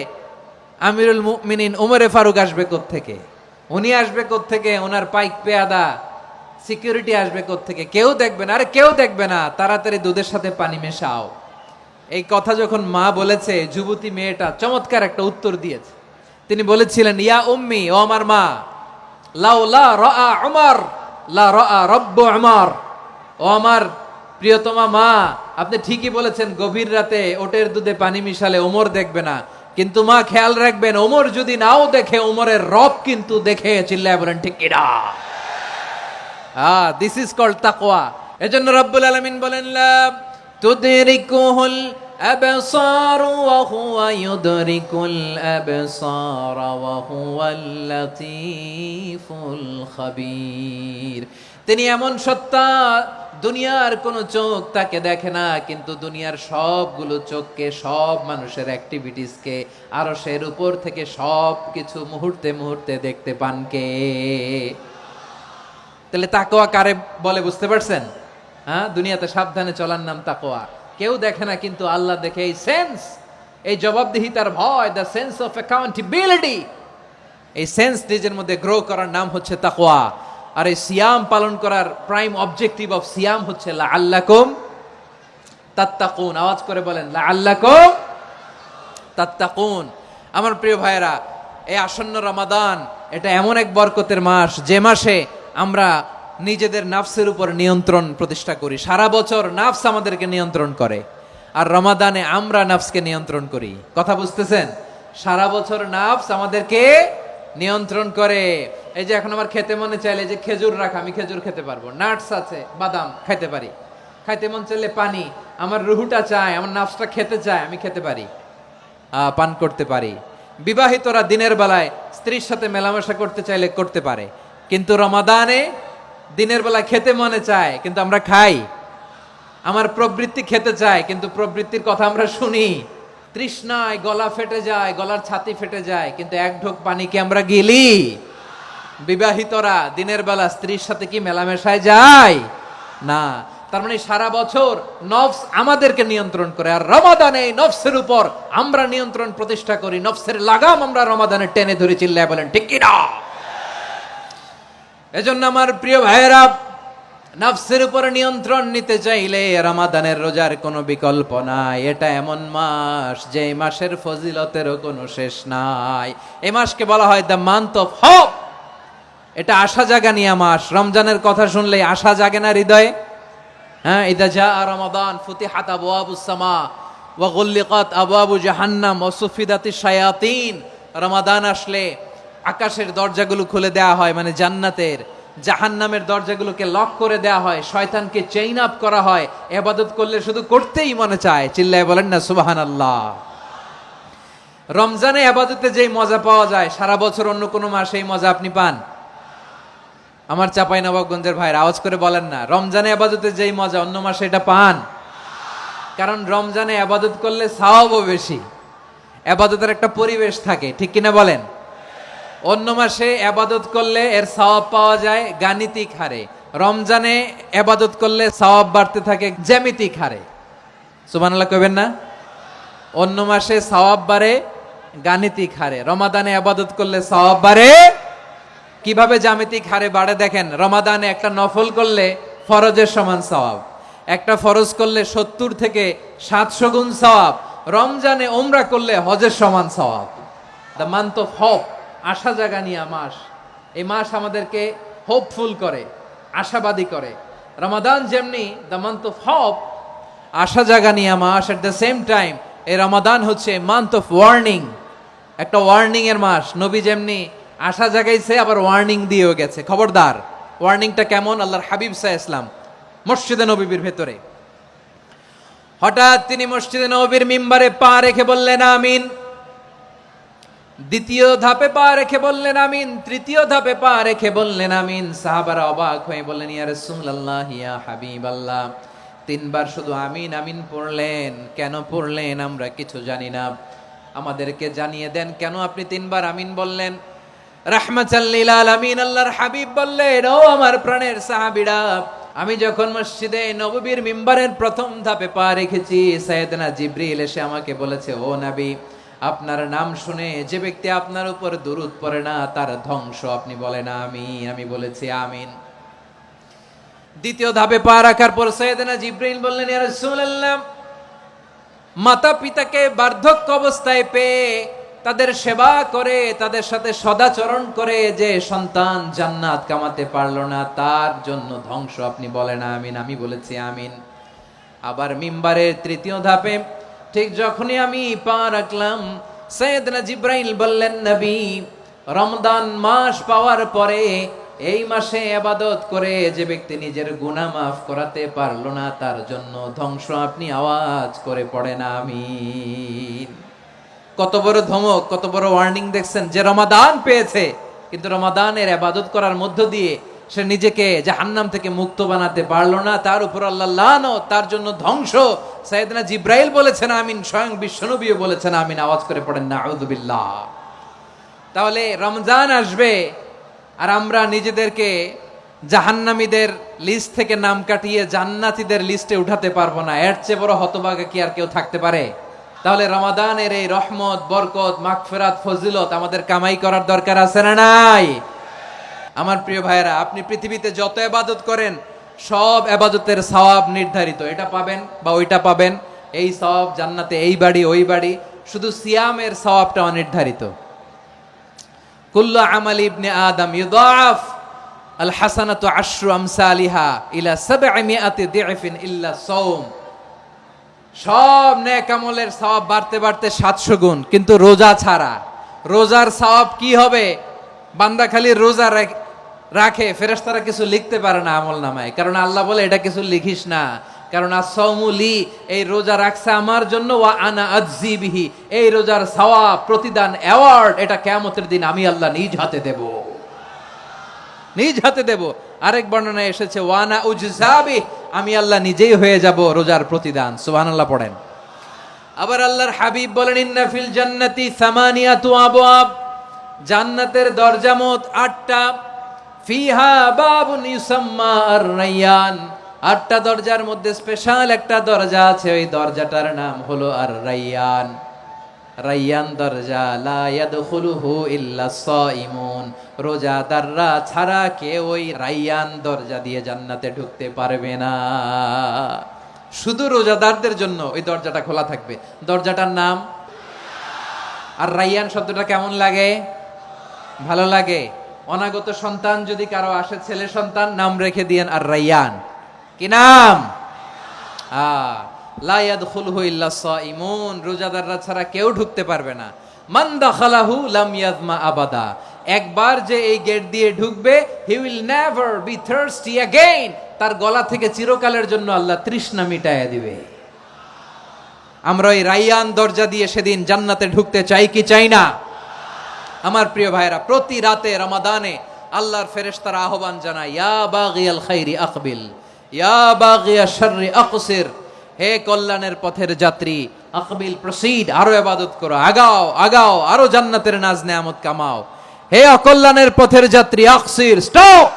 আমিরুল মুমিনিন ওমরে ফারুক আসবে কোত্থেকে? উনি আসবে কোত্থেকে? ওনার পাইক পেয়াদা সিকিউরিটি আসবে কোত্থেকে? কেউ দেখবে না। আরে কেউ দেখবে না, তাড়াতাড়ি দুধের সাথে পানি মেশাও। এই কথা যখন মা বলেছে, যুবতী মেয়েটা চমৎকার একটা উত্তর দিয়েছে। তিনি বলেছিলেন, ইয়া উম্মি, ও আমার মা, লাউলা রাআ উমর লা রাআ রব্বু উমর। ও আমার প্রিয়তমা মা, আপনি ঠিকই বলেছেন, গভীর রাতে ওটের দুধে পানি মিশালে ওমর দেখবে না, কিন্তু মা খেয়াল রাখবেন, ওমর যদি নাও দেখে, ওমরের রব কিন্তু দেখে। চিল্লায় বলেন ঠিক কিনা? দিস ইজ কল্ড তাকওয়া। এজন্য রব্বুল আলামিন বলেন, লা তুদরিকুহুল আবসার ওয়া হুয়া ইউদরিকুল আবসার ওয়া হুয়াল লাতীফুল খাবীর। তিনি এমন সত্তা, দুনিয়ার কোন চোখ তাকে দেখে না, কিন্তু দুনিয়ার সবগুলো চোখকে, সব মানুষের অ্যাক্টিভিটিসকে, আরশের উপর থেকে সব কিছু মুহূর্তে মুহূর্তে দেখতে পান কে? তাহলে তাকওয়া কারে বলে বুঝতে পারছেন? দুনিয়াতে সাবধানে চলার নাম তাকওয়া। কেউ দেখে না, কিন্তু আল্লাহ দেখে। এই সেন্স, এই জবাবদিহিতার ভয়, দ্য সেন্স অফ অ্যাকাউন্টেবিলিটি, এই সেন্স নিজের মধ্যে গ্রো করার নাম হচ্ছে তাকওয়া। আর এই সিয়াম পালন করার প্রাইম অবজেক্টিভ অফ সিয়াম হচ্ছে লাআল্লাকুম তাত্তাকুন। আওয়াজ করে বলেন, লাআল্লাকুম তাত্তাকুন। আমার প্রিয় ভাইয়েরা, এই আসন্ন রমাদান, এটা এমন এক বরকতের মাস, যে মাসে আমরা নিজেদের নাফসের উপর নিয়ন্ত্রণ প্রতিষ্ঠা করি। সারা বছর নাফস আমাদেরকে নিয়ন্ত্রণ করে, আর রমাদানে আমরা নাফসকে নিয়ন্ত্রণ করি। কথা বুঝতেছেন? সারা বছর নাফস আমাদেরকে নিয়ন্ত্রণ করে। এই যে এখন আমার খেতে মনে চাইলে যে খেজুর রাখা, আমি খেজুর খেতে পারবো, নাটস আছে, বাদাম খাইতে পারি। খাইতে মন চাইলে পানি, আমার রুহুটা চায়, আমার নাফসটা খেতে চায়, আমি খেতে পারি, পান করতে পারি। বিবাহিতরা দিনের বেলায় স্ত্রীর সাথে মেলামেশা করতে চাইলে করতে পারে, কিন্তু রমাদানে দিনের বেলায় খেতে মনে চায়, কিন্তু আমরা খাই। আমার প্রবৃত্তি খেতে চায়, কিন্তু প্রবৃত্তির কথা আমরা শুনি। তৃষ্ণায় গলা ফেটে যায়, গলার ছাতি ফেটে যায়, কিন্তু এক ঢোক পানি কি আমরা গিলি? বিবাহিতরা দিনের বেলা স্ত্রীর সাথে কি মেলামেশায় যায়? না। তার মানে সারা বছর নফস আমাদেরকে নিয়ন্ত্রণ করে, আর রমাদানে নফসের উপর আমরা নিয়ন্ত্রণ প্রতিষ্ঠা করি। নফসের লাগাম আমরা রমাদানে টেনে ধরে। চিল্লায় বলেন ঠিক কি না? এজন্য আমার প্রিয় ভাইয়েরা, নফসের উপর নিয়ন্ত্রণ নিতে চাইলে রমাদানের রোজার কোনো বিকল্প নাই। এটা এমন মাস, যে মাসের ফজিলতেরও কোনো শেষ নাই। এই মাসকে বলা হয় দ্য মান্থ অফ হোপ। এটা আশা জাগানিয়া মাস। রমজানের কথা শুনলে আশা জাগে না হৃদয়ে? ইদা জাআ রমাদান ফুতিহাত আবওয়াবুস সামা ওয়া গুল্লিকাত আবওয়াবু জাহান্নাম ওয়া সুফিদাতিশ শায়াতিন। রমাদান আসলে আকাশের দরজাগুলো খুলে দেয়া হয়, মানে জান্নাতের। জাহান্নামের দরজাগুলোকে লক করে দেয়া হয়, শয়তানকে চেইন আপ করা হয়। ইবাদত করলে শুধু করতেই মনে চায়। চিল্লায় বলেন না সুবহানাল্লাহ। রমজানে ইবাদতে যেই মজা পাওয়া যায়, সারা বছর অন্য কোনো মাসে এই মজা আপনি পান? আমার চাঁপাইনবাবগঞ্জের ভাইরা আওয়াজ করে বলেন না, রমজানে ইবাদতে যেই মজা অন্য মাসে এটা পান? কারণ রমজানে ইবাদত করলে সওয়াবও বেশি, ইবাদতের একটা পরিবেশ থাকে, ঠিক কিনা বলেন? অন্য মাসে ইবাদত করলে এর সওয়াব পাওয়া যায় গাণিতিক হারে, রমজানে ইবাদত করলে সওয়াব বাড়তে থাকে জ্যামিতিক হারে। সুবহানাল্লাহ কইবেন না? অন্য মাসে সওয়াব বাড়ে গাণিতিক হারে, রমাদানে ইবাদত করলে সওয়াব বাড়ে কিভাবে? জ্যামিতিক হারে বাড়ে। দেখেন, রমাদানে একটা নফল করলে ফরজের সমান সওয়াব, একটা ফরজ করলে 70 থেকে 700 গুণ সওয়াব। রমজানে ওমরা করলে হজের সমান সওয়াব। দ্য মান্থ অফ হোপ, আশা জাগানিয়া মাস। এই মাস আমাদেরকে হোপফুল করে, আশাবাদী করে। রমাদান যেমনি দ্য মান্থ অফ হোপ, আশা জাগানিয়া মাস, এট দ্য সেম টাইম এই রমাদান হচ্ছে মান্থ অফ ওয়ার্নিং, একটা ওয়ার্নিং এর মাস। নবী যেমনি আশা জাগাইছে, আবার ওয়ার্নিং দিয়েও গেছে, খবরদার। ওয়ার্নিংটা কেমন? আল্লাহর হাবিব সাল্লাল্লাহু আলাইহি ওয়াসাল্লাম মসজিদে নববীর ভেতরে, হঠাৎ তিনি মসজিদে নববীর মিম্বারে পা রেখে বললেন আমিন। দ্বিতীয় ধাপে পা রেখে বললেন আমিন, তৃতীয় ধাপে পা রেখে বললেন আমিন। সাহাবারা অবাক হয়ে বললেন, ইয়া রাসূলুল্লাহ, ইয়া হাবিবাল্লাহ, 3 বার শুধু আমিন আমিন পড়লেন, কেন পড়লেন আমরা কিছু জানি না, আমাদেরকে জানিয়ে দেন কেন আপনি 3 বার আমিন বললেন। রাহমাতাল লিল আলামিন আল্লাহর হাবিব বললেন, ও আমার প্রাণের সাহাবীরা, আমি যখন মসজিদে নববীর মিম্বারের প্রথম ধাপে পা রেখেছি, সাইয়েদনা জিবরিল এসে আমাকে বলেছে, ও নবী, আপনার নাম শুনে যে ব্যক্তি আপনার উপর দুরূদ পড়ে না তার ধ্বংস। আপনি বলেন আমি বলেছি আমিন। দ্বিতীয় ধাপে পা রাখার পর সাইয়েদনা জিবরিল বললেন, ইয়া রাসূলুল্লাহ, মাতা পিতাকে বার্ধক্য অবস্থায় পেয়ে তাদের সেবা করে, তাদের সাথে সদাচরণ করে যে সন্তান জান্নাত কামাতে পারলো না, তার জন্য ধ্বংস। আপনি বলেন আমিন। আমি বলেছি আমিন। আবার মিম্বারের তৃতীয় ধাপে ঠিক যখনই আমি পা রাখলাম, সাইয়েদনা জিব্রাইল বললেন, নবী, রমজান মাস পাওয়ার পরে এই মাসে ইবাদত করে যে ব্যক্তি নিজের গুনাহ মাফ করাতে পারলো না, তার জন্য ধ্বংস আপনি আওয়াজ করে পড়েন আমিন। কত বড় ধমক, কত বড় ওয়ার্নিং দেখছেন, যে রমাদান পেয়েছে কিন্তু রমাদানের ইবাদত করার মধ্য দিয়ে সে নিজেকে জাহান্নাম থেকে মুক্ত বানাতে পারলো না, তার উপর আল্লাহ লানত, তার জন্য ধ্বংস। সাইয়েদনা জিব্রাইল বলেছেন আমিন, স্বয়ং বিশ্বনবীও বলেছেন আমিন। আওয়াজ করে পড়েন নাউযুবিল্লাহ। তাহলে রমজান আসবে আর আমরা নিজেদেরকে জাহান্নামীদের লিস্ট থেকে নাম কাটিয়ে জান্নাতীদের লিস্টে উঠাতে পারবো না। এর চেয়ে বড় হতভাগা কি আর কেউ থাকতে পারে? তাহলে রমাদানের এই রহমত, বরকত, মাগফিরাত, ফজিলত আমাদের কামাই করার দরকার আছে না নাই? আমার প্রিয় ভাইরা, আপনি পৃথিবীতে যত ইবাদত করেন সব ইবাদতের সওয়াব নির্ধারিত। এটা পাবেন বা ওইটা পাবেন, এই সওয়াব জান্নাতে, এই বাড়ি ওই বাড়ি। শুধু সিয়ামের সওয়াবটা অনির্ধারিত। কুল্লু আমাল ইবনে আদম ইউদাফ আল হাসানাতু আশরু আমসালিহা ইলা 700 দিফিন ইল্লা সাওম। সব নেক আমলের সওয়াব বাড়তে বাড়তে 700 গুণ, কিন্তু রোজা ছাড়া। রোজার সওয়াব কি হবে? বান্দা খালি রোজা রাখে, ফেরেশতারা কিছু লিখতে পারে না আমল নামায়, কারণ আল্লাহ বলে এটা কিছু লিখিস না, কারণ as-সাওমু লি, এই রোজা রাখছে আমার জন্য, ওয়া আনা আজজি বিহি, এই রোজার সওয়াব, প্রতিদান, অ্যাওয়ার্ড এটা কিয়ামতের দিন আমি আল্লাহ নিজ হাতে দেব, নিজ হাতে দেব। আরেক বর্ণনায় এসেছে ওয়া আনা উজজা বিহি, আমি আল্লাহ নিজেই হয়ে যাব রোজার প্রতিদান। সুবহানাল্লাহ পড়েন। আবার আল্লাহর হাবিব বলেন, ইন্না ফিল জান্নাতি সামানিয়াতু আবওয়াব, জান্নাতের দরজা মোট 8টা। ফিহা বাবুন ইউসাম্মা আর-রায়্যান, 8টা দরজার মধ্যে স্পেশাল একটা দরজা আছে, ওই দরজাটার নাম হলো আর-রায়্যান। রায়্যান দরজা, লা ইয়াদখুলুহু ইল্লা সাইমুন, রোজাদাররা ছাড়া কেউ ওই রায়্যান দরজা দিয়ে জান্নাতে ঢুকতে পারবে না। শুধু রোজাদারদের জন্য ওই দরজাটা খোলা থাকবে। দরজাটার নাম আর রায়্যান। শব্দটা কেমন লাগে? ভালো লাগে। অনাগত সন্তান যদি কারো আসে, ছেলে সন্তান, নাম রেখে দিয়েন আর রায়্যান। কি নাম? লা ইয়াদখুলুহু ইল্লা সাইমুন, রোজাদাররা ছাড়া কেউ ঢুকতে পারবে না। মান দাখালাহু লাম ইয়াজমা আবাদা, একবার যে এই গেট দিয়ে ঢুকবে, he will never be thirsty again, তার গলা থেকে চিরকালের জন্য আল্লাহ তৃষ্ণা মিটাইয়া দিবে। আমরা ওই রায়্যান দরজা দিয়ে সেদিন জান্নাতে ঢুকতে চাই কি চাই না? আমার প্রিয় ভাইরা, প্রতি রাতে রমাদানে আল্লাহর ফেরেশতারা আহ্বান জানায়, ইয়া বাগিয়াল খাইরি আকবিল, ইয়া বাগিয়াশ শাররি আকসির, হে কল্যাণের পথের যাত্রী, আকবিল, প্রসিড, আরো ইবাদত করো, আগাও আগাও, আরো জান্নাতের নাজ নেয়ামত কামাও। হে অকল্যাণের পথের যাত্রী, আকসির, স্টপ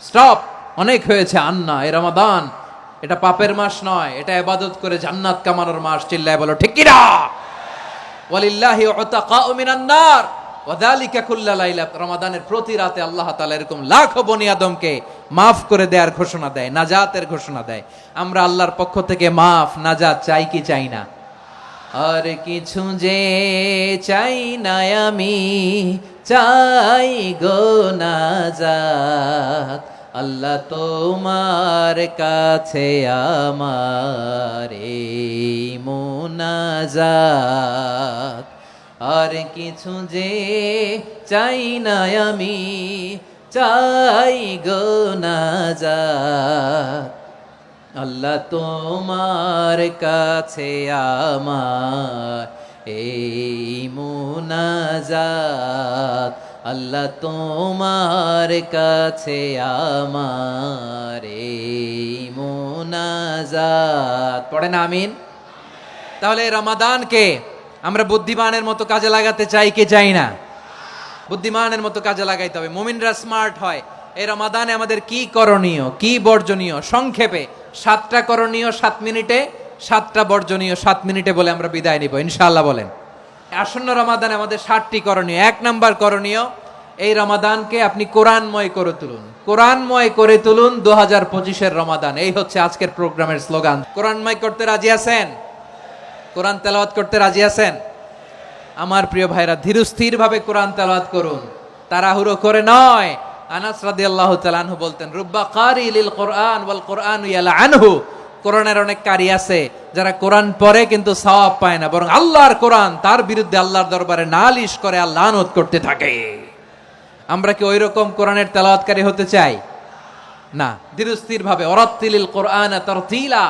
স্টপ, অনেক হয়েছে। আন্না, এই রমাদান এটা পাপের মাস নয়, এটা ইবাদত করে জান্নাত কামানোর মাস। চিল্লায় বলো ঠিক কি না? ওয়ালিল্লাহি উতাকাউ মিনান নার ওয়াযালিকা কুল্লা লাইলা, রমাদানের প্রতি রাতে আল্লাহ তাআলা এরকম লাখো বনি আদমকে মাফ করে দেওয়ার ঘোষণা দেয়, নাজাতের ঘোষণা দেয়। আমরা আল্লাহর পক্ষ থেকে মাফ, নাজাত চাই কি চাই না? আর কিছু যে চাই না আমি, চাই গো নাজাত, আল্লাহ তোমার কাছে আমার এই মুনাজাত। আর কিছু যে চাই না আমি, চাই গো নাজাত, আল্লাহ তোমার কাছে আমার এই মুনাজাত, আল্লাহ তোমার কাছে আমার এই মুনাজাত। পড়েন আমিন। তাহলে রমাদানকে আমরা বুদ্ধিমানের মতো কাজে লাগাতে চাই কি চাই না? বুদ্ধিমানের মতো কাজে লাগাইতে হবে। মুমিনরা স্মার্ট হয়। এই রমাদানে আমাদের কি করণীয়, কি বর্জনীয়? সংক্ষেপে 7টা করণীয় 7 মিনিটে, 7টা বর্জনীয় 7 মিনিটে বলে আমরা বিদায় নিব ইনশাআল্লাহ। বলেন, আসন্ন রমাদানে আমাদের 7টি করণীয়। 1 নাম্বার করণীয়, এই রমাদানকে আপনি কোরআনময় করে তুলুন। কোরআনময় করে তুলুন 2025-এর রমাদান। এই হচ্ছে আজকের প্রোগ্রামের স্লোগান। কোরআনময় করতে রাজি আছেন? কোরআন তেলাওয়াত করতে রাজি আছেন? আমার প্রিয় ভাইরা, ধীরস্থির ভাবে কোরআন তেলাওয়াত করুন, তাড়াহুড়ো করে নয়। আনাস রাদিয়াল্লাহু তাআলা আনহু বলতেন, রুব্বা কারি লিল কোরআন ওয়াল কোরআনু ইয়ালআনহু, কোরআনের অনেক কারি আছে যারা কোরআন পড়ে কিন্তু সওয়াব পায় না, বরং আল্লাহর কোরআন তার বিরুদ্ধে আল্লাহর দরবারে নালিশ করে আর লানত করতে থাকে। আমরা কি ওইরকম কোরআনের তেলাওয়াতকারী হতে চাই? না। ধীরস্থির ভাবে ওরাত্তিলিল কোরআন তারতিলা,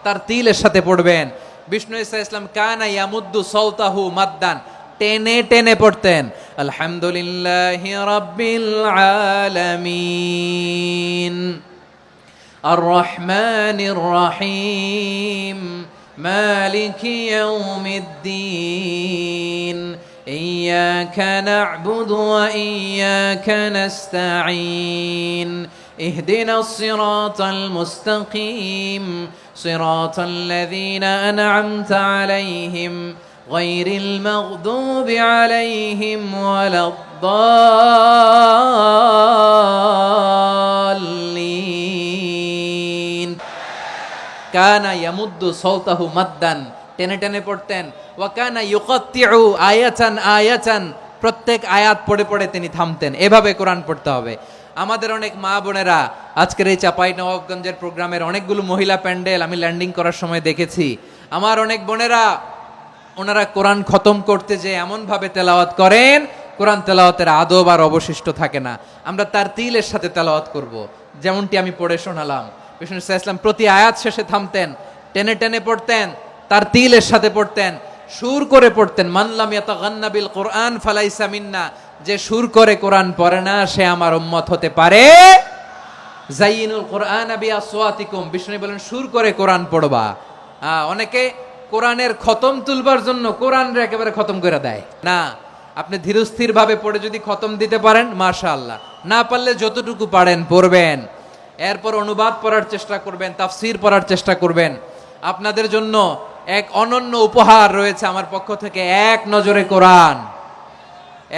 তারতিলের সাথে পড়বেন। বিষ্ণু ঈসা ইসলাম কানা ইয়ামুদ্দু সাওতাহু মাদ্দান, টেনে টেনে পড়তেন। আলহামদুলিল্লাহি রাব্বিল আলামিন আর রহমানির রহিম মালিকি ইয়াউমিদ্দিন ইয়্যাকা না'বুদু ওয়া ইয়্যাকা নাস্তাঈন اهدنا الصراط المستقيم صراط الذين أنعمت عليهم غير المغضوب عليهم ولا الضالين كان يمد صوته مدا টেনে টেনে পড়তেন। ওয়া কানা ইউকাত্তিউ আয়াতান আয়াতান, প্রত্যেক আয়াত পড়ে পড়ে তিনি থামতেন। এভাবে কোরআন পড়তে হবে। আমাদের অনেক মা বোনেরা আজকের এই চাঁপাইনবাবগঞ্জের প্রোগ্রামের অনেকগুলো মহিলা প্যান্ডেল আমি ল্যান্ডিং করার সময় দেখেছি। আমার অনেক বোনেরা ওনারা কোরআন খতম করতে যে এমনভাবে তেলাওয়াত করেন, কোরআন তেলাওয়াতের আদব আর অবশিষ্ট থাকে না। আমরা তারতিলের সাথে তেলাওয়াত করব, যেমনটি আমি পড়ে শোনালাম। বিষ্ণু সাল্লাল্লাহু আলাইহি ওয়াসাল্লাম প্রতি আয়াত শেষে থামতেন, টেনে টেনে পড়তেন, তারতিলের সাথে পড়তেন, সুর করে পড়তেন। মান লাম ইয়াতাগান্না বিল কোরআন ফালাইসা মিন্না, যে সুর করে কোরআন পড়ে না সে আমার উম্মত হতে পারে। জাইনুল কোরআন বিআসওয়াতিকুম, বিষ্ণু বলেন সুর করে কোরআন পড়বা। অনেকে কোরআনের খতম তুলবার জন্য কোরআনরে একেবারে খতম করে দেয় না। আপনি ধীরস্থির ভাবে পড়ে যদি খতম দিতে পারেন মাশাআল্লাহ, না পারলে যতটুকু পারেন পড়বেন। এরপর অনুবাদ পড়ার চেষ্টা করবেন, তাফসীর পড়ার চেষ্টা করবেন। আপনাদের জন্য এক অনন্য উপহার রয়েছে আমার পক্ষ থেকে, এক নজরে কোরআন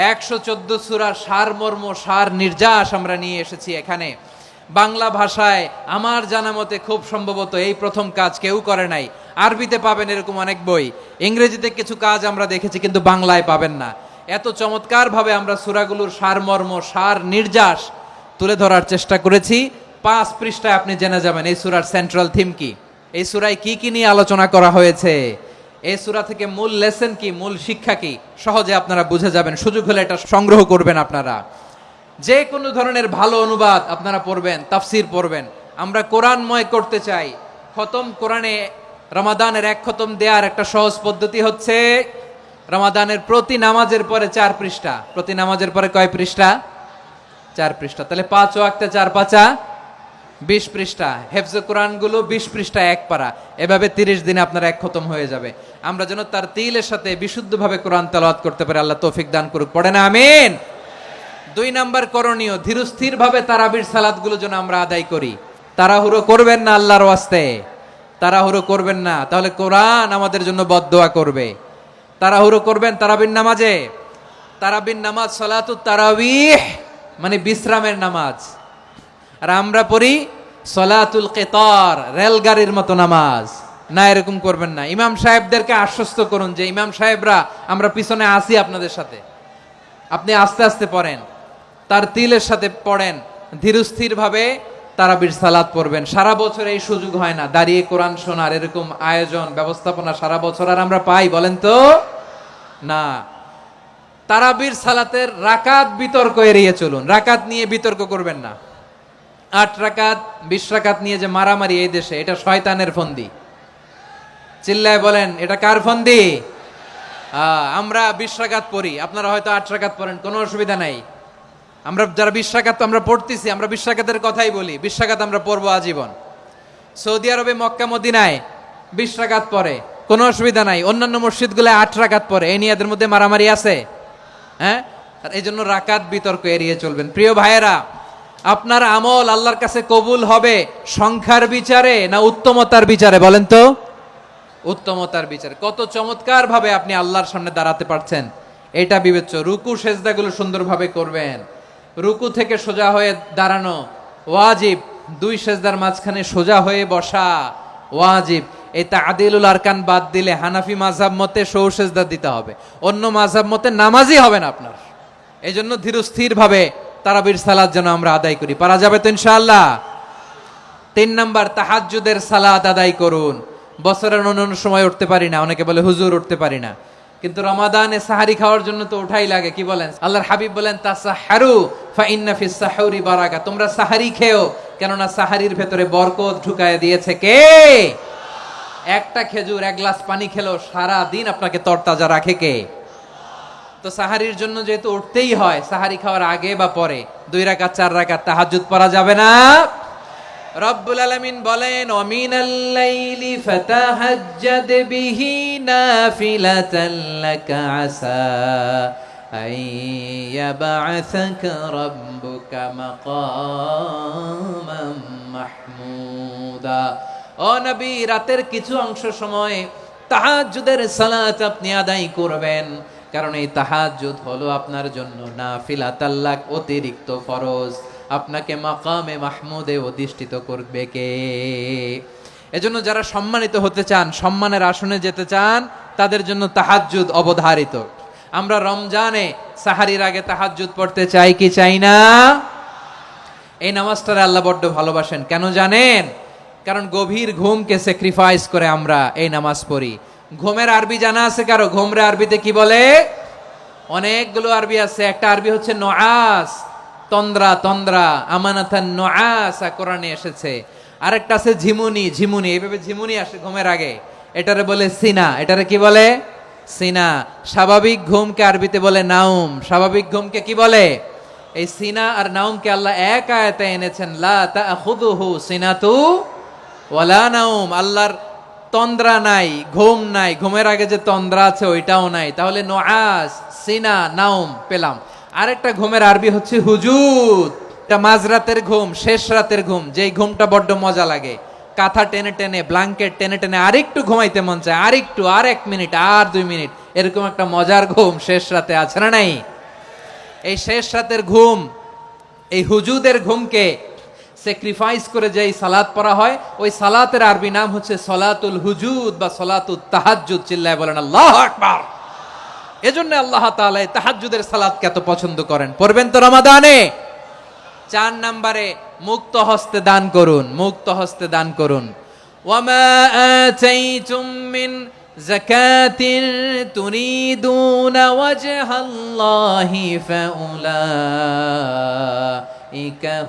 114 সূরার সারমর্ম, সার নির্যাস আমরা নিয়ে এসেছি এখানে। বাংলা ভাষায় আমার জানা মতে খুব সম্ভবত এই প্রথম কাজ কেউ করে নাই। আরবিতে পাবেন এরকম অনেক বই, ইংরেজিতে কিছু কাজ আমরা দেখেছি, কিন্তু বাংলায় পাবেন না। এত চমৎকার ভাবে আমরা সূরাগুলোর সারমর্ম, সার নির্যাস তুলে ধরার চেষ্টা করেছি। 5 পৃষ্ঠায় আপনি জেনে যাবেন এই সূরার সেন্ট্রাল থিম কি, এই সূরায় কি কি নিয়ে আলোচনা করা হয়েছে, এই সূরা থেকে মূল লেসন কি, মূল শিক্ষা কি, সহজে আপনারা বুঝে যাবেন। সুযোগ হলে এটা সংগ্রহ করবেন আপনারা। যে কোনো ধরনের ভালো অনুবাদ আপনারা পড়বেন, তাফসীর পড়বেন। আমরা কোরআনময় করতে চাই। খতম কোরআনে রমাদানের 1 খতম দেওয়ার একটা সহজ পদ্ধতি হচ্ছে রমাদানের প্রতি নামাজের পরে 4 পৃষ্ঠা। প্রতি নামাজের পরে কয় পৃষ্ঠা? 4 পৃষ্ঠা। তাহলে 5 ওয়াক্তে 4 পাঁচা 20 পৃষ্ঠা। হেফজে কোরআনগুলো 20 পৃষ্ঠা এক পারা। এভাবে 30 দিনে আপনার 1 খতম হয়ে যাবে। আমরা যেন তারতিলের সাথে বিশুদ্ধভাবে কোরআন তেলাওয়াত করতে পারি, আল্লাহ তৌফিক দান করুক। পড়েন আমিন। 2 নাম্বার করণীয়, ধীরস্থির ভাবে তারাবির সালাতগুলো যেন আমরা আদায় করি। তাড়াহুড়ো করবেন না আল্লাহর ওয়াস্তে, তাড়াহুড়ো করবেন না, তাহলে কোরআন আমাদের জন্য বদদোয়া করবে। তাড়াহুড়ো করবেন তারাবির নামাজে। তারাবির নামাজ সালাতুত তারাবিহ মানে বিশ্রামের নামাজ। আর আমরা পড়ি সলাতুল কিতার, রেলগাড়ির মতো নামাজ। না, এরকম করবেন না। ইমাম সাহেবদেরকে আশ্বস্ত করুন যে ইমাম সাহেবরা আমরা পিছনে আসি আপনাদের সাথে, আপনি আস্তে আস্তে পড়েন, তারতিলের সাথে পড়েন, ধীরস্থির ভাবে তারাবির সালাত পড়বেন। সারা বছর এই সুযোগ হয় না দাঁড়িয়ে কোরআন শোনার, এরকম আয়োজন ব্যবস্থাপনা সারা বছর আর আমরা পাই বলেন তো না। তারাবির সালাতের রাকাত বিতর্ক এড়িয়ে চলুন। রাকাত নিয়ে বিতর্ক করবেন না। 8 রাকাত 20 রাকাত নিয়ে যে মারামারি এই দেশে, এটা শয়তানের ফন্দি। চিল্লায় বলেন এটা কার ফন্দি? আমরা 20 রাকাত পড়ি, আপনারা হয়তো 8 রাকাত পড়েন, কোনো অসুবিধা নাই। আমরা যারা 20 রাকাত আমরা পড়তেছি, আমরা 20 রাকাতের কথাই বলি। 20 রাকাত আমরা পড়বো আজীবন। সৌদি আরবে মক্কা মদিনায় 20 রাকাত পড়ে, কোনো অসুবিধা নাই। অন্যান্য মসজিদগুলো 8 রাকাত পড়ে, এই নিয়ে এদের মধ্যে মারামারি আছে? হ্যাঁ, আর এই জন্য রাকাত বিতর্ক এড়িয়ে চলবেন। প্রিয় ভাইয়েরা, আপনার আমল আল্লাহর কাছে কবুল হবে সংখ্যার বিচারে না উত্তমতার বিচারে? বলেন তো। উত্তমতার বিচারে। কত চমৎকার ভাবে আপনি আল্লাহর সামনে দাঁড়াতে পারছেন এটা বিবেচ্য। রুকু সেজদাগুলো সুন্দরভাবে করবেন। রুকু থেকে সোজা হয়ে দাঁড়ানো ওয়াজিব, 2 সেজদার মাঝখানে সোজা হয়ে বসা ওয়াজিব। এই তা'দিলুল আরকান বাদ দিলে হানাফি মাযহাব মতে সৌ সেজদা দিতে হবে, অন্য মাযহাব মতে নামাজই হবে না আপনার। এই জন্য ধীরস্থির ভাবে তারাবির সালাত যেন আমরা আদায় করি। পারা যাবে তো ইনশাআল্লাহ? তিন নাম্বার, তাহাজ্জুদের সালাত আদায় করুন। বছরের অন্যান্য সময় উঠতে পারি না, অনেকে বলে হুজুর উঠতে পারি না, কিন্তু রমাদানে সাহারি খাওয়ার জন্য তো উঠাই লাগে। কি বলেন? আল্লাহর হাবিব বলেন তাসাহারু ফা ইন্না ফিস সাহুরি বারাকা, তোমরা সাহারি খেও, কেননা সাহারির ভেতরে বরকত ঢুকায় দিয়েছে কে? একটা খেজুর, এক গ্লাস পানি খেলেও সারা দিন আপনাকে তরতাজা রাখে কে? তো সাহারির জন্য যেহেতু উঠতেই হয়, সাহারি খাওয়ার আগে বা পরে 2 রাকাত 4 রাকাত তাহাজ্জুদ পড়া যাবে না? রব্বুল আলামিন বলেন ওয়ামিনাল লাইলি ফাতাহাজ্জাদ বিহি নাফিলাতান লাকা আসা আইয়াবআসাকা রাব্বুকা মাকামান মাহমুদা। ও নবী, রাতের কিছু অংশ সময় তাহাজ্জুদের সালাত আপনি আদায় করবেন, কারণ এই তাহাজ্জুদ হলো আপনার জন্য নাফিলাতাল লাক, অতিরিক্ত ফরজ। আপনাকে মাকামে মাহমুদে অধিষ্ঠিত করবে কে? এজন্য যারা সম্মানিত হতে চান, সম্মানের আসনে যেতে চান, তাদের জন্য তাহাজ্জুদ অবধারিত। আমরা রমজানে সাহারির আগে তাহাজ্জুদ পড়তে চাই কি চাই না? এই নামাজটারে আল্লাহ বড্ড ভালোবাসেন। কেন জানেন? কারণ গভীর ঘুমকে স্যাক্রিফাইস করে আমরা এই নামাজ পড়ি। ঘুমের আরবি জানা আছে কারো? ঘুমরে আরবিতে কি বলে? অনেকগুলো আরবি আছে। একটা আরবি হচ্ছে নুআস, তন্দ্রা, তন্দ্রা, আমানাতান নুআসা কোরআনে এসেছে। আরেকটা আছে ঝিমুনি, ঝিমুনি, এইভাবে ঝিমুনি আসে ঘুমের আগে, এটারে বলে সিনা। এটারে কি বলে? সিনা। স্বাভাবিক ঘুমকে আরবিতে বলে নাউম। স্বাভাবিক ঘুমকে কি বলে? এই সিনা আর নাউমকে আল্লাহ এক আয়াতে এনেছেন, লা তাখুযুহু সিনাতু ওয়ালা নাউম। আল্লাহর তন্দ্রা নাই, ঘুম নাই, ঘুমের আগে যে তন্দ্রা আছে ওইটাও নাই। তাহলে নুআস, সিনা, নাউম পেলাম। আরেকটা ঘুমের আরবি হচ্ছে হুজুদ। এটা মাঝরাতের ঘুম, শেষ রাতের ঘুম, যেই ঘুমটা বড্ড মজা লাগে। কাঁথা টেনে টেনে, ব্ল্যাঙ্কেট টেনে টেনে আরেকটু ঘুমাইতে মন চায়, আরেকটু, আর 1 মিনিট, আর 2 মিনিট, এরকম একটা মজার ঘুম শেষ রাতে আছে না নাই? এই শেষ রাতের ঘুম, এই হুজুদের ঘুমকে স্যাক্রিফাইস করে যেই সালাত পড়া হয়, ওই সালাতের আরবি নাম হচ্ছে সলাতুল হুজুদ বা সলাতুত তাহাজ্জুদ। চিল্লায় বলেন আল্লাহু আকবার। এজন্য আল্লাহ তাআলা এই তাহাজ্জুদের সালাতকে এত পছন্দ করেন। পড়বেন তো রমাদানে। 4 নম্বরে, মুক্ত হস্তে দান করুন। মুক্ত হস্তে দান করুন। ওয়ামা আতাইতুম মিন যাকাতিন তুরিদুনা ওয়াজহাল্লাহি ফাউলাইকা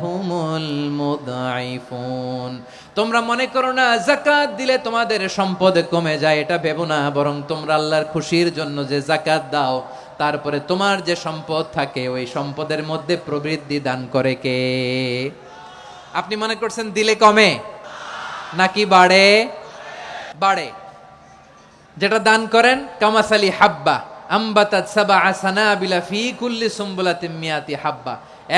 হুমুল মুদঈফুন। তোমরা মনে করো না যাকাত দিলে তোমাদের সম্পদ কমে যায়, এটা ভেবো না। বরং তোমরা আল্লাহর খুশির জন্য যে যাকাত দাও, তারপরে তোমার যে সম্পদ থাকে ওই সম্পদের মধ্যে প্রবৃদ্ধি দান করে কে? আপনি মনে করছেন দিলে কমে নাকি বাড়ে? বাড়ে। যেটা দান করেন, কামাসালি হাব্বা আম্বাতাত সাবআ সানাবিলা ফি কুল্লি সুমবুলাতিন মিয়াতি হাব্বা।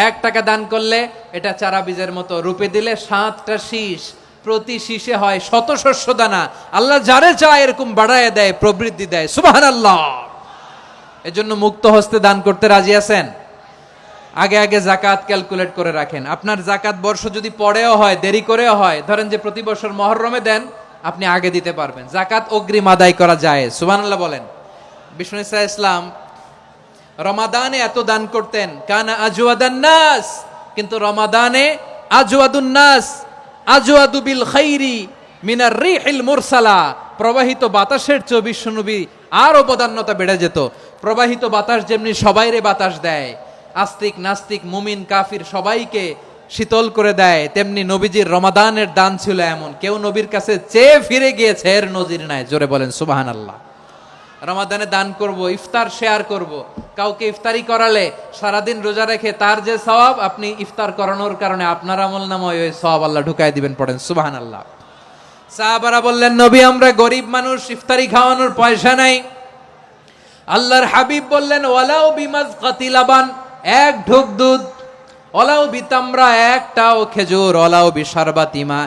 1 টাকা দান করলে এটা চারা বীজের মতো, রূপে দিলে 7টা শীষ, প্রতি শীষে হয় 100 শস্য দানা। আল্লাহ যারে চায় এরকম বাড়ায় দেয়, প্রবৃদ্ধি দেয়। সুবহানাল্লাহ। এজন্য মুক্ত হস্তে দান করতে রাজি আছেন? আগে আগে যাকাত ক্যালকুলেট করে রাখেন। আপনার যাকাত বর্ষ যদি পরেও হয়, দেরি করেও হয়, ধরেন যে প্রতি বছর মুহররমে দেন, আপনি আগে দিতে পারবেন। যাকাত অগ্রিম আদায় করা যায়। সুবহানাল্লাহ বলেন। বিষ্ণু ইসা ইসলাম রমাদানে এত দান করতেন, কানা আজওয়াদান নাস, কিন্তু রমাদানে আজওয়াদুন নাস আজওয়াদু বিল খাইরি মিনার রিহিল মুরসালা। প্রবাহিত বাতাসের চেয়ে বিশ্বনবী আরো বদান্যতা বেড়ে যেত। প্রবাহিত বাতাস যেমনি সবাইরে বাতাস দেয়, আস্তিক নাস্তিক মুমিন কাফির সবাইকে শীতল করে দেয়, তেমনি নবীজির রমাদানের দান ছিল এমন, কেউ নবীর কাছে চেয়ে ফিরে গিয়েছে এর নজির নাই। জোরে বলেন সুবহানাল্লাহ। রমাদানে দান করব, ইফতার শেয়ার করব। কাউকে ইফতারি করালে সারাদিন রোজা রেখে তার যে সওয়াব, আপনি ইফতার করানোর কারণে আপনার আমলনামায় ওই সওয়াব আল্লাহ ঢুকাই দিবেন। পড়েন সুবহানাল্লাহ। সাহাবারা বললেন, নবী আমরা গরিব মানুষ, ইফতারি খাওয়ানোর পয়সা নাই। আল্লাহর হাবিব বললেন, ওয়ালাউ বিমাজকাতি লাবান, 1 ঢোক দুধ, ওয়ালাউ বিতামরা, 1টাও খেজুর, ওয়ালাউ বিশারবাতিমা,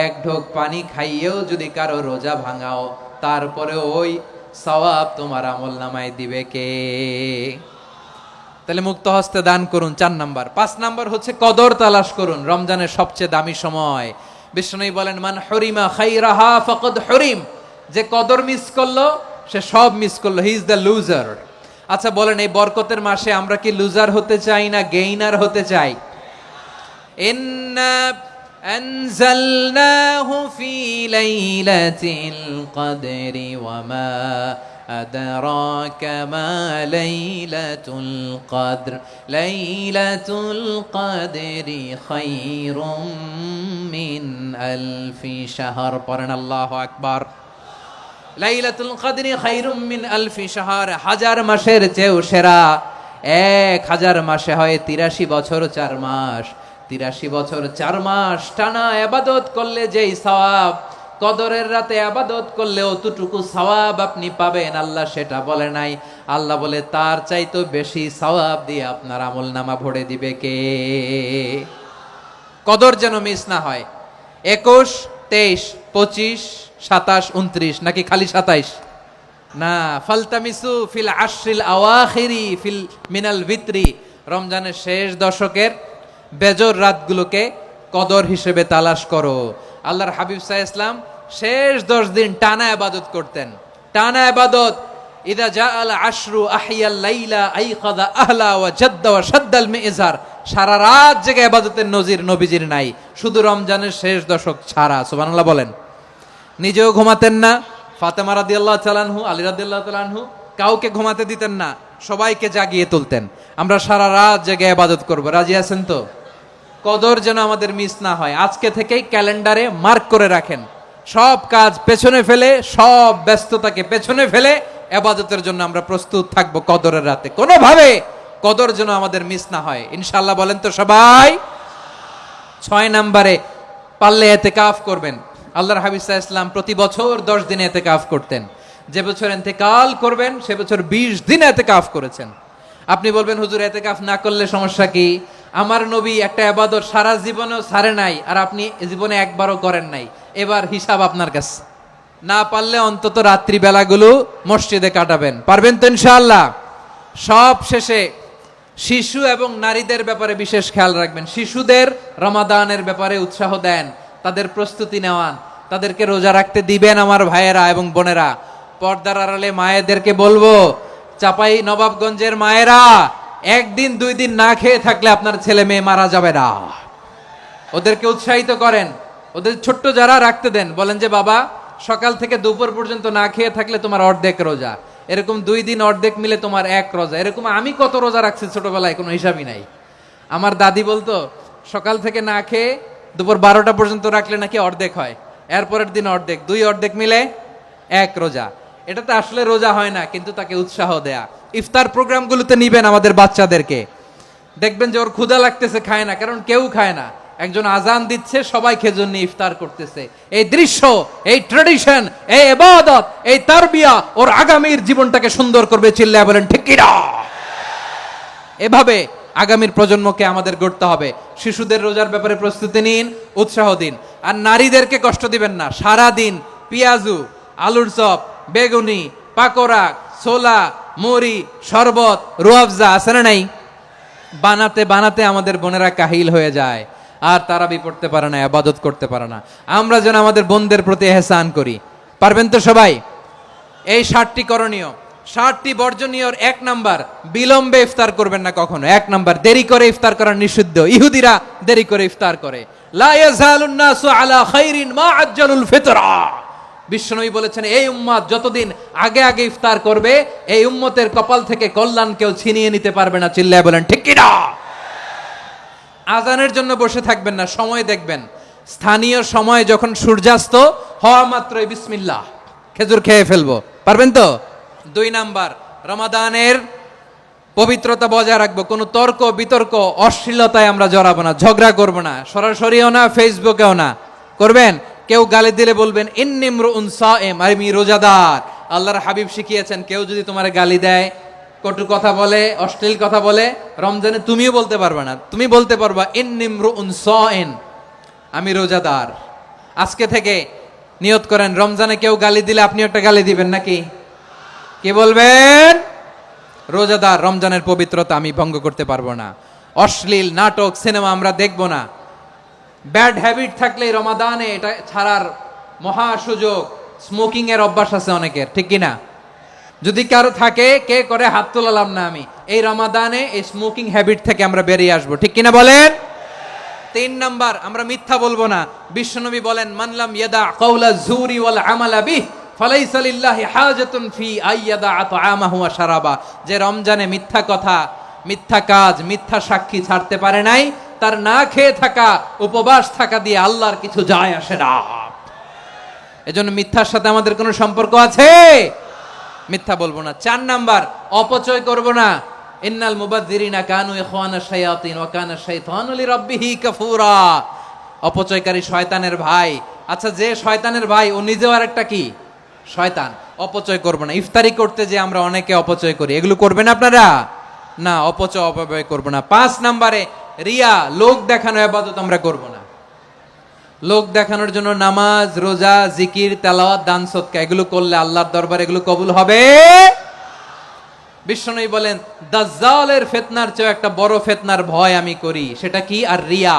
1 ঢোক পানি খাইয়েও যদি কারো রোজা ভাঙাও, তারপরে ওই সওয়াব তোমার আমলনামায় দিবে কে? তাহলে মুক্ত হস্তে দান করুন, 4 নাম্বার। 5 নাম্বার হচ্ছে কদর তালাশ করুন। রমজানের সবচেয়ে দামি সময়। বিষ্ণু বলেন, মান হরিমা খাইরাহা ফাকাদ হরিম, যে কদর মিস করলো সে সব মিস করলো, হি ইজ দ্য লুজার। আচ্ছা বলেন, এই বরকতের মাসে আমরা কি লুজার হতে চাই না গেইনার হতে চাই? ইন্না আনজালনাহু ফি লাইলাতিল কদরি ওয়া মা আদরাকা মা লাইলাতুল কদর লাইলাতুল কদরি খায়রুম মিন আলফি শাহর। পড়েন আল্লাহু আকবার। লাইলাতুল কদরি খায়রুম মিন আলফি শাহর, হাজার মাসের চেয়েও সেরা। 1000 মাসে হয় 83 বছর 4 মাস। 83 বছর 4 মাস টানা ইবাদত করলে যেই সওয়াব, কদরের রাতে ইবাদত করলে অতটুকু সওয়াব আপনি পাবেন, আল্লাহ সেটা বলে নাই। আল্লাহ বলে তার চাইতো বেশি সওয়াব দিয়ে আপনার আমলনামা ভরে দিবে কে? কদর যেন মিস না হয়। 21, 23, 25, 27, 29 নাকি খালি 27? না, ফালতামিসু ফিল আশরিল আওয়াখিরি ফিল মিনাল ভিতরি, রমজানের শেষ দশকের বেজর রাতগুলোকে কদর হিসেবে তালাশ করো। আল্লাহর হাবিব সাল্লাল্লাহু আলাইহি ওয়াসাল্লাম শেষ 10 দিন টানা ইবাদত করতেন, টানা ইবাদত। ইদা জাআল আশরু আহিয়াল লাইলা আইকাযা আহলা ওয়া জাদ্দা ওয়া শাদ্দাল মিজার, সারা রাত জেগে ইবাদতের নজির নবীজির নাই, শুধু রমজানের শেষ দশক ছাড়া। সুবহানাল্লাহ বলেন। নিজেও ঘুমাতেন না, ফাতেমা রাদিয়াল্লাহু তাআলা আনহু, আলী রাদিয়াল্লাহু তাআলা আনহু কাউকে ঘুমাতে দিতেন না, সবাইকে জাগিয়ে তুলতেন। আমরা সারা রাত জেগে ইবাদত করব, রাজি আছেন তো? কদর যেন আমাদের মিস না হয়। আজকে থেকেই ক্যালেন্ডারে মার্ক করে রাখেন, সব কাজ পেছনে ফেলে, সব ব্যস্ততাকে পেছনে ফেলে ইবাদতের জন্য আমরা প্রস্তুত থাকবো কদরের রাতে। কোনোভাবে কদর যেন আমাদের মিস না হয়, ইনশাআল্লাহ। বলেন তো সবাই। 6 নম্বরে পারলে ইতিকাফ করবেন। আল্লাহর হাবিব সাল্লাল্লাহু আলাইহি ওয়াসাল্লাম প্রতি বছর 10 দিন ইতিকাফ করতেন। যে বছর ইন্তেকাল করবেন সে বছর 20 দিন ইতিকাফ করেছেন। আপনি বলবেন হুজুর ইতিকাফ না করলে সমস্যা কি? আমার নবী একটা ইবাদত সারা জীবনেও ছাড়ে নাই, আর আপনি জীবনে একবারও করেন নাই। এবার হিসাব আপনার কাছে। না পারলে অন্তত রাত্রি বেলাগুলো মসজিদে কাটাবেন, পারবেন তো ইনশাআল্লাহ? সব শেষে শিশু এবং নারীদের ব্যাপারে বিশেষ খেয়াল রাখবেন। শিশুদের রমাদানের ব্যাপারে উৎসাহ দেন, তাদের প্রস্তুতি নেওয়ান, তাদেরকে রোজা রাখতে দিবেন। আমার ভাইয়েরা এবং বোনেরা, পর্দার আড়ালে মায়েদেরকে বলবো, চাপাই নবাবগঞ্জের মায়েরা, 1 দিন 2 দিন না খেয়ে থাকলে আপনার ছেলে মেয়ে মারা যাবে না। ওদেরকে উৎসাহিত করেন, ওদের ছোট্ট যারা রাখতে দেন, বলেন যে বাবা সকাল থেকে দুপুর পর্যন্ত না খেয়ে থাকলে তোমার অর্ধেক রোজা, এরকম 2 দিন অর্ধেক মিলে তোমার 1 রোজা। এরকম আমি কত রোজা রাখছি ছোটবেলায়, কোনো হিসাবই নাই। আমার দাদি বলতো সকাল থেকে না খেয়ে দুপুর 12টা পর্যন্ত রাখলে নাকি অর্ধেক হয়, এরপরের দিন অর্ধেক, 2 অর্ধেক মিলে 1 রোজা। এটা তো আসলে রোজা হয় না, কিন্তু তাকে উৎসাহ দেয়া। ইফতার প্রোগ্রামগুলোতে নিবেন আমাদের বাচ্চাদেরকে, দেখবেন যে ওর ক্ষুধা লাগতেছে, খায় না, কারণ কেউ খায় না। একজন আজান দিচ্ছে, সবাই খেজুর নিয়ে ইফতার করতেছে। এই দৃশ্য, এই ট্র্যাডিশন, এই ইবাদত, এই তারবিয়া ওর আগামীর জীবনটাকে সুন্দর করবে। চিল্লায় বলেন ঠিক কি না? এভাবে আগামীর প্রজন্মকে আমাদের গড়তে হবে। শিশুদের রোজার ব্যাপারে প্রস্তুতি নিন, উৎসাহ দিন। আর নারীদেরকে কষ্ট দিবেন না। সারা দিন পেঁয়াজু, আলুর চপ, বেগুনি, পাকোড়া, ছোলা, মুড়ি, শরবত, রুয়াবজা আছে না নাই, বানাতে বানাতে আমাদের বোনেরা কাহিল হয়ে যায়, আর তারাবি পড়তে পারে না, ইবাদত করতে পারে না। আমরা যেন আমাদের বোনদের প্রতি ইহসান করি, পারবেন তো সবাই? এই 7টি করণীয়, 7টি বর্জনীয়। 1 নাম্বার, বিলম্বে ইফতার করবেন না কখনো। 1 নাম্বার, দেরি করে ইফতার করা নিষিদ্ধ। ইহুদিরা দেরি করে ইফতার করে। লা ইয়াজালুন নাসু আলা খাইরিন মা আজ্জালুল ফিতরা। বিশ্বনবী বলেছেন এই উম্মত যতদিন আগে আগে ইফতার করবে, এই উম্মতের কপাল থেকে কল্যাণ কেউ ছিনিয়ে নিতে পারবে না। চিল্লায় বলেন ঠিক কি না? আজানের জন্য বসে থাকবেন না, সময় দেখবেন। স্থানীয় সময় যখন সূর্যাস্ত হওয়া মাত্রই বিসমিল্লাহ, খেজুর খেয়ে ফেলবো, পারবেন তো? 2 নাম্বার, রমাদানের পবিত্রতা বজায় রাখবো। কোনো তর্ক বিতর্ক অশ্লীলতায় আমরা জড়াবো না, ঝগড়া করবো না, সরাসরিও না, ফেসবুকেও না। করবেন? কেউ গালি দিলে বলবেন ইন্নী ইমরুউন সায়েম, আমি রোজাদার। আল্লাহর হাবিব শিখিয়েছেন, কেউ যদি তোমার গালি দেয়, কটু কথা বলে, অশ্লীল কথা বলে, রমজানে তুমিও বলতে পারবে না। তুমি বলতে পারবা ইন্নী ইমরুউন সায়েম, আমি রোজাদার। আজকে থেকে নিয়ত করেন, রমজানে কেউ গালি দিলে আপনি একটা গালি দিবেন নাকি? কি বলবেন? রোজাদার, রমজানের পবিত্রতা আমি ভঙ্গ করতে পারবো না। অশ্লীল নাটক, সিনেমা আমরা দেখবো না। ব্যাড হ্যাবিট থাকলে রমাদানে এটা ছাড়ার মহা সুযোগ। স্মোকিং এর অভ্যাস আছে অনেকের, ঠিক কিনা? যদি কারো থাকে, কে করে হাত তোলালাম না আমি। এই রমাদানে এই স্মোকিং হ্যাবিট থেকে আমরা বেরিয়ে আসবো, ঠিক কিনা বলেন? তিন নাম্বার, আমরা মিথ্যা বলবো না। বিশ্বনবী বলেন, মানলাম ইয়াদা কাওলা যুরি ওয়াল আমালা বিহ ফালাইসা লিল্লাহি হাজাতুন ফি আইয়াদা আতআমাহু ওয়া শারাবা। যে রমজানে মিথ্যা কথা, মিথ্যা কাজ, মিথ্যা সাক্ষী ছাড়তে পারে নাই, তার না খেয়ে থাকা, উপবাস থাকা দিয়ে আল্লাহর কিছু যায় আসে না। এজন্য মিথ্যার সাথে আমাদের কোনো সম্পর্ক আছে? মিথ্যা বলবো না। চার নাম্বার, অপচয় করব না। ইন্নাল মুবাযযিরিনা কানু ইখওয়ানাশ শায়াতিন ওয়া কানা শাইতানু লিরাব্বিহি কাফুরা। অপচয়কারী শয়তানের ভাই। আচ্ছা, যে শয়তানের ভাই ও নিজেও আরেকটা কি? শয়তান। অপচয় করব না। ইফতারি করতে যে আমরা অনেকে অপচয় করি, এগুলো করবেন আপনারা? না, অপচয় অপব্যয় করব না। 5 নম্বরে রিয়া, লোক দেখানো ইবাদত আমরা করব না। লোক দেখানোর জন্য নামাজ, রোজা, জিকির, তেলাওয়াত, দান সদকা এগুলো করলে আল্লাহর দরবারে এগুলো কবুল হবে? বিশ্বনবী বলেন, দাজ্জালের ফিতনার চেয়ে একটা বড় ফিতনার ভয় আমি করি, সেটা কি? আর রিয়া,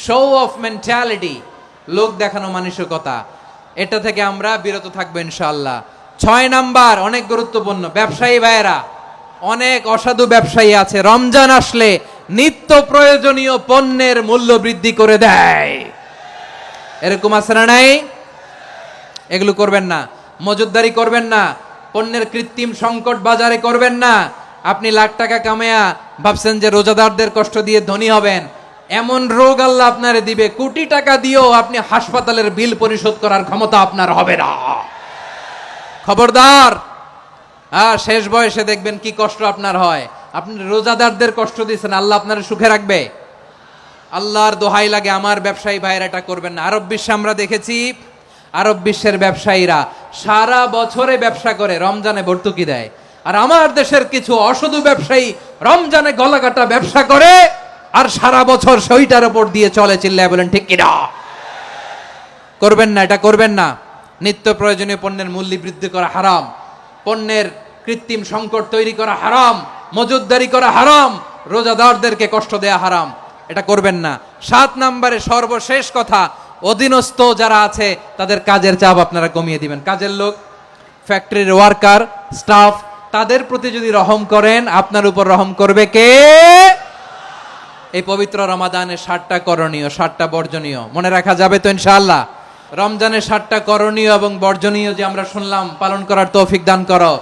শো অফ মেন্টালিটি, লোক দেখানো মানসিকতা। এটা থেকে আমরা বিরত থাকবো ইনশাআল্লাহ। 6 নাম্বার, অনেক গুরুত্বপূর্ণ, ব্যবসায়ী ভাইয়েরা, অনেক অসাধু ব্যবসায়ী আছে রমজান আসলে নিত্য প্রয়োজনীয় পণ্যের মূল্য বৃদ্ধি করে দেয়। এরকম আছে না নাই? এগুলো করবেন না। মজুদদারি করবেন না। পণ্যের কৃত্রিম সংকট বাজারে করবেন না। আপনি লাখ টাকা কামায়া ভাবছেন যে রোজাদারদের কষ্ট দিয়ে ধনী হবেন, এমন রোগ আল্লাহ আপনারে দিবে, কোটি টাকা দিয়েও আপনি হাসপাতালের বিল পরিশোধ করার ক্ষমতা আপনার হবে না। খবরদার। শেষ বয়সে দেখবেন কি কষ্ট আপনার হয়। আপনি রোজাদারদের কষ্ট দিচ্ছেন, আল্লাহ আপনার সুখে রাখবে? আল্লাহর দোহাই লাগে, আমার ব্যবসায়ী ভাইয়েরা এটা করবেন না। আরব বিশ্বে আমরা দেখেছি, আরব বিশ্বের ব্যবসায়ীরা সারা বছরে ব্যবসা করে, রমজানে ভর্তুকি দেয়। আর আমার দেশের কিছু অসাধু ব্যবসায়ী রমজানে গলাকাটা ব্যবসা করে আর সারা বছর সেইটার উপর দিয়ে চলে। চিল্লায় বলেন ঠিক কিনা? করবেন না, এটা করবেন না। নিত্য প্রয়োজনীয় পণ্যের মূল্য বৃদ্ধি করা হারাম, পণ্যের কৃত্রিম সংকট তৈরি করা হারাম, মজুদদারি করা হারাম, রোজাদারদেরকে কষ্ট দেয়া হারাম, এটা করবেন না। 7 নম্বরে সর্বশেষ কথা, অধীনস্থ যারা আছে তাদের কাজের চাপ আপনারা কমিয়ে দিবেন। কাজের লোক, ফ্যাক্টরির ওয়ার্কার, স্টাফ, তাদের প্রতি যদি রহম করেন, আপনার উপর রহম করবে কে? এই পবিত্র রমাদানে 7টা করণীয়, 7টা বর্জনীয় মনে রাখা যাবে তো ইনশাআল্লাহ? রমজানের 7টা করণীয় এবং বর্জনীয় যে আমরা শুনলাম, পালন করার তৌফিক দান করো।